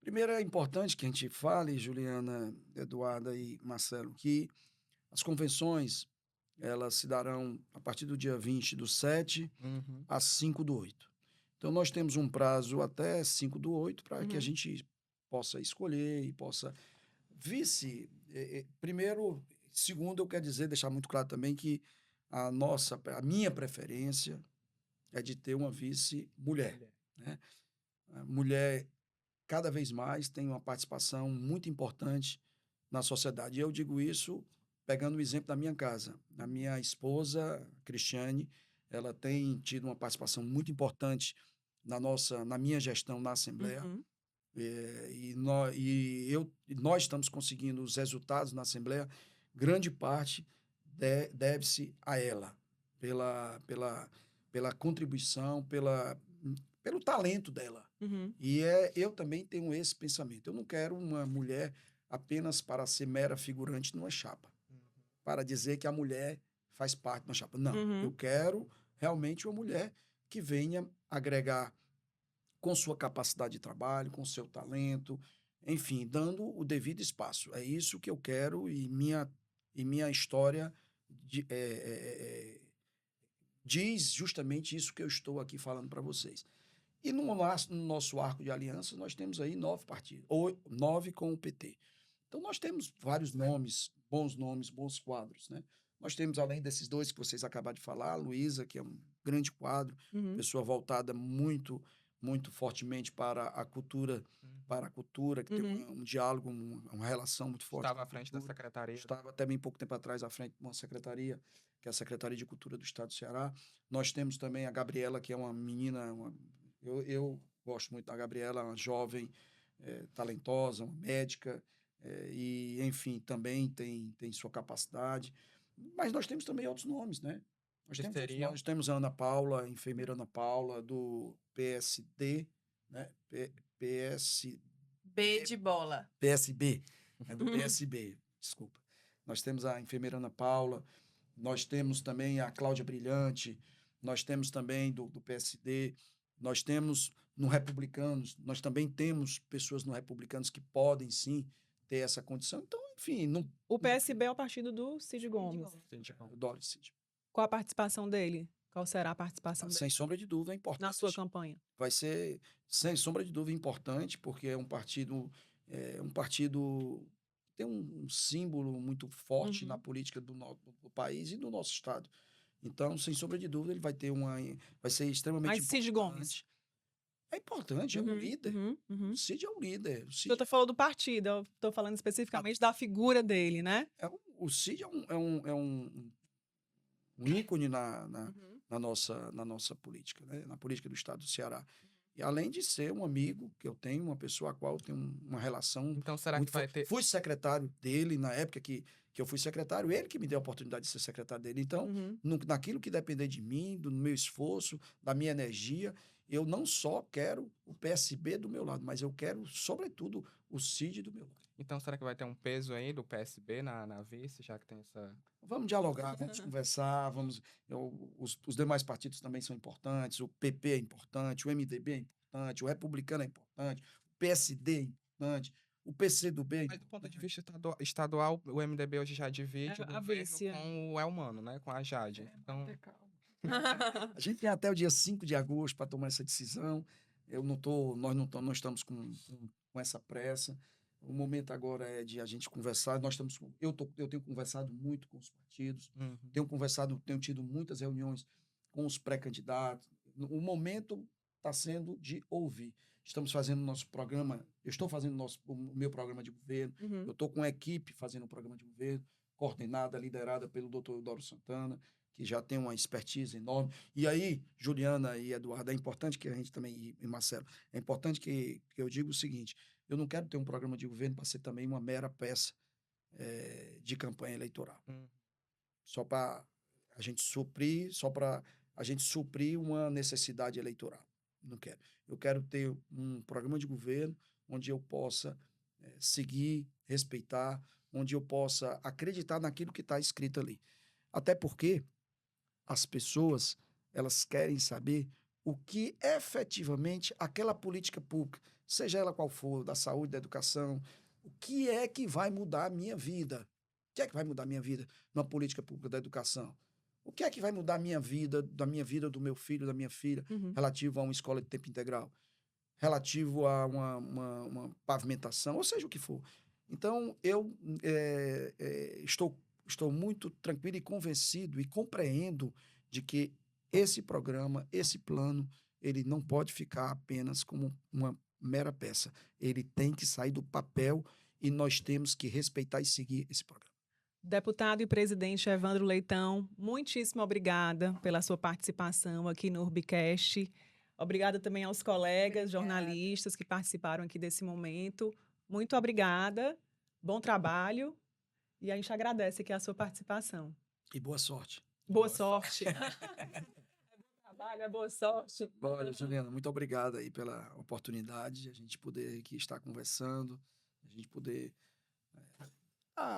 Primeiro é importante que a gente fale, Juliana, Eduarda e Marcelo, que as convenções, elas se darão a partir do dia 20/7 a 5/8. Então, nós temos um prazo até 5/8 para que a gente possa escolher e possa... Primeiro, segundo, eu quero dizer, deixar muito claro também que a minha preferência é de ter uma vice mulher, né? A mulher, cada vez mais, tem uma participação muito importante na sociedade. E eu digo isso pegando o exemplo da minha casa. A minha esposa, Cristiane, ela tem tido uma participação muito importante na minha gestão na Assembleia. Nós estamos conseguindo os resultados na Assembleia, grande parte deve-se a ela, pela contribuição, pelo talento dela. E eu também tenho esse pensamento. Eu não quero uma mulher apenas para ser mera figurante numa chapa, para dizer que a mulher faz parte de uma chapa. Não, eu quero realmente uma mulher que venha agregar com sua capacidade de trabalho, com seu talento, enfim, dando o devido espaço. É isso que eu quero e minha história diz justamente isso que eu estou aqui falando para vocês. E no nosso arco de aliança, nós temos aí 9 partidos, ou 9 com o PT. Então, nós temos vários nomes, bons quadros, né? Nós temos, além desses 2 que vocês acabaram de falar, a Luísa, que é um grande quadro, pessoa voltada muito fortemente para a cultura, que tem um diálogo, uma relação muito forte. Estava à frente da secretaria. Estava até bem pouco tempo atrás à frente de uma secretaria, que é a Secretaria de Cultura do Estado do Ceará. Nós temos também a Gabriela, que é uma menina, eu gosto muito da Gabriela, uma jovem, talentosa, uma médica, e, enfim, também tem sua capacidade. Mas nós temos também outros nomes, né? Nós temos a Ana Paula, a enfermeira Ana Paula, do PSD, né? B de bola. PSB, do PSB, desculpa. Nós temos a enfermeira Ana Paula, nós temos também a Cláudia Brilhante, nós temos também do PSD, nós temos no Republicanos, nós também temos pessoas no Republicanos que podem, sim, ter essa condição. Então, enfim... O PSB é o partido do Cid Gomes. Eu adoro Cid. Qual a participação dele? Qual será a participação dele? Sem sombra de dúvida, é importante. Na sua campanha? Vai ser, sem sombra de dúvida, importante, porque é um partido que tem um símbolo muito forte na política do país e do nosso estado. Então, sem sombra de dúvida, ele vai ser extremamente importante. Mas Cid Gomes? É importante, é um líder. O Cid é um líder. Eu estou falando do partido, eu estou falando especificamente da figura dele, né? O Cid é um ícone na nossa política, né? Na política do estado do Ceará. E além de ser um amigo que eu tenho, uma pessoa a qual eu tenho uma relação... Então, será que vai ter... Fui secretário dele na época que eu fui secretário, ele que me deu a oportunidade de ser secretário dele. Então, naquilo que depender de mim, do meu esforço, da minha energia, eu não só quero o PSB do meu lado, mas eu quero, sobretudo, o Cid do meu lado. Então, será que vai ter um peso aí do PSB na vice, já que tem essa... Vamos dialogar, vamos conversar, os demais partidos também são importantes, o PP é importante, o MDB é importante, o Republicano é importante, o PSD é importante, o PCdoB é importante. Mas do ponto de vista estadual, o MDB hoje já divide o governo com o Elmano, né? Com a Jade. Então... A gente tem até o dia 5 de agosto para tomar essa decisão. Nós não estamos com essa pressa. O momento agora é de a gente conversar. Eu tenho conversado muito com os partidos, tenho tido muitas reuniões com os pré-candidatos. O momento está sendo de ouvir. Estamos fazendo nosso programa, eu estou fazendo o meu programa de governo, eu estou com a equipe fazendo o programa de governo, coordenada, liderada pelo doutor Eudoro Santana, que já tem uma expertise enorme. E aí, Juliana e Eduardo, é importante que a gente também, e Marcelo, é importante que eu diga o seguinte, eu não quero ter um programa de governo para ser também uma mera peça de campanha eleitoral. Só para a gente suprir uma necessidade eleitoral. Não quero. Eu quero ter um programa de governo onde eu possa seguir, respeitar, onde eu possa acreditar naquilo que está escrito ali. Até porque as pessoas, elas querem saber o que efetivamente aquela política pública, seja ela qual for, da saúde, da educação, o que é que vai mudar a minha vida? O que é que vai mudar a minha vida numa política pública da educação? O que é que vai mudar a minha vida, da minha vida, do meu filho, da minha filha, relativo a uma escola de tempo integral, relativo a uma pavimentação, ou seja o que for. Então, eu estou muito tranquilo e convencido e compreendo de que esse programa, esse plano, ele não pode ficar apenas como uma mera peça. Ele tem que sair do papel e nós temos que respeitar e seguir esse programa. Deputado e presidente Evandro Leitão, muitíssimo obrigada pela sua participação aqui no Urbicast. Obrigada também aos colegas jornalistas que participaram aqui desse momento. Muito obrigada, bom trabalho e a gente agradece aqui a sua participação. E boa sorte. Boa sorte. É bom trabalho, é boa sorte. Olha, Juliana, muito obrigado aí pela oportunidade de a gente poder aqui estar conversando, a gente poder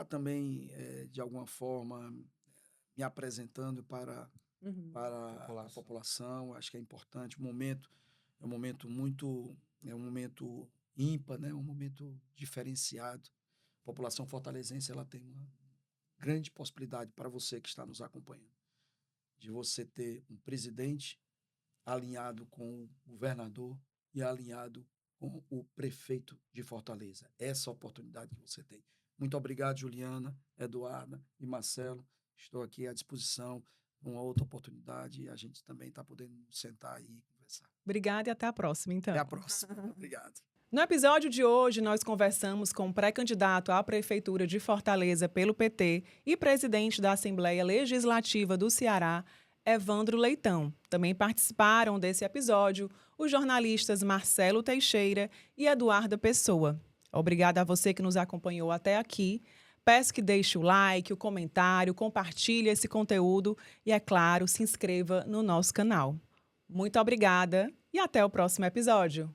também, de alguma forma, me apresentando para a população. Acho que é importante. O momento é um momento ímpar, né? Um momento diferenciado. A população fortalezense, ela tem uma grande possibilidade para você que está nos acompanhando, de você ter um presidente alinhado com o governador e alinhado com o prefeito de Fortaleza. Essa oportunidade que você tem. Muito obrigado, Juliana, Eduarda e Marcelo. Estou aqui à disposição numa outra oportunidade e a gente também está podendo sentar aí e conversar. Obrigada e até a próxima, então. Até a próxima. Obrigado. No episódio de hoje, nós conversamos com o pré-candidato à Prefeitura de Fortaleza pelo PT e presidente da Assembleia Legislativa do Ceará, Evandro Leitão. Também participaram desse episódio os jornalistas Marcelo Teixeira e Eduarda Pessoa. Obrigada a você que nos acompanhou até aqui. Peço que deixe o like, o comentário, compartilhe esse conteúdo e, é claro, se inscreva no nosso canal. Muito obrigada e até o próximo episódio.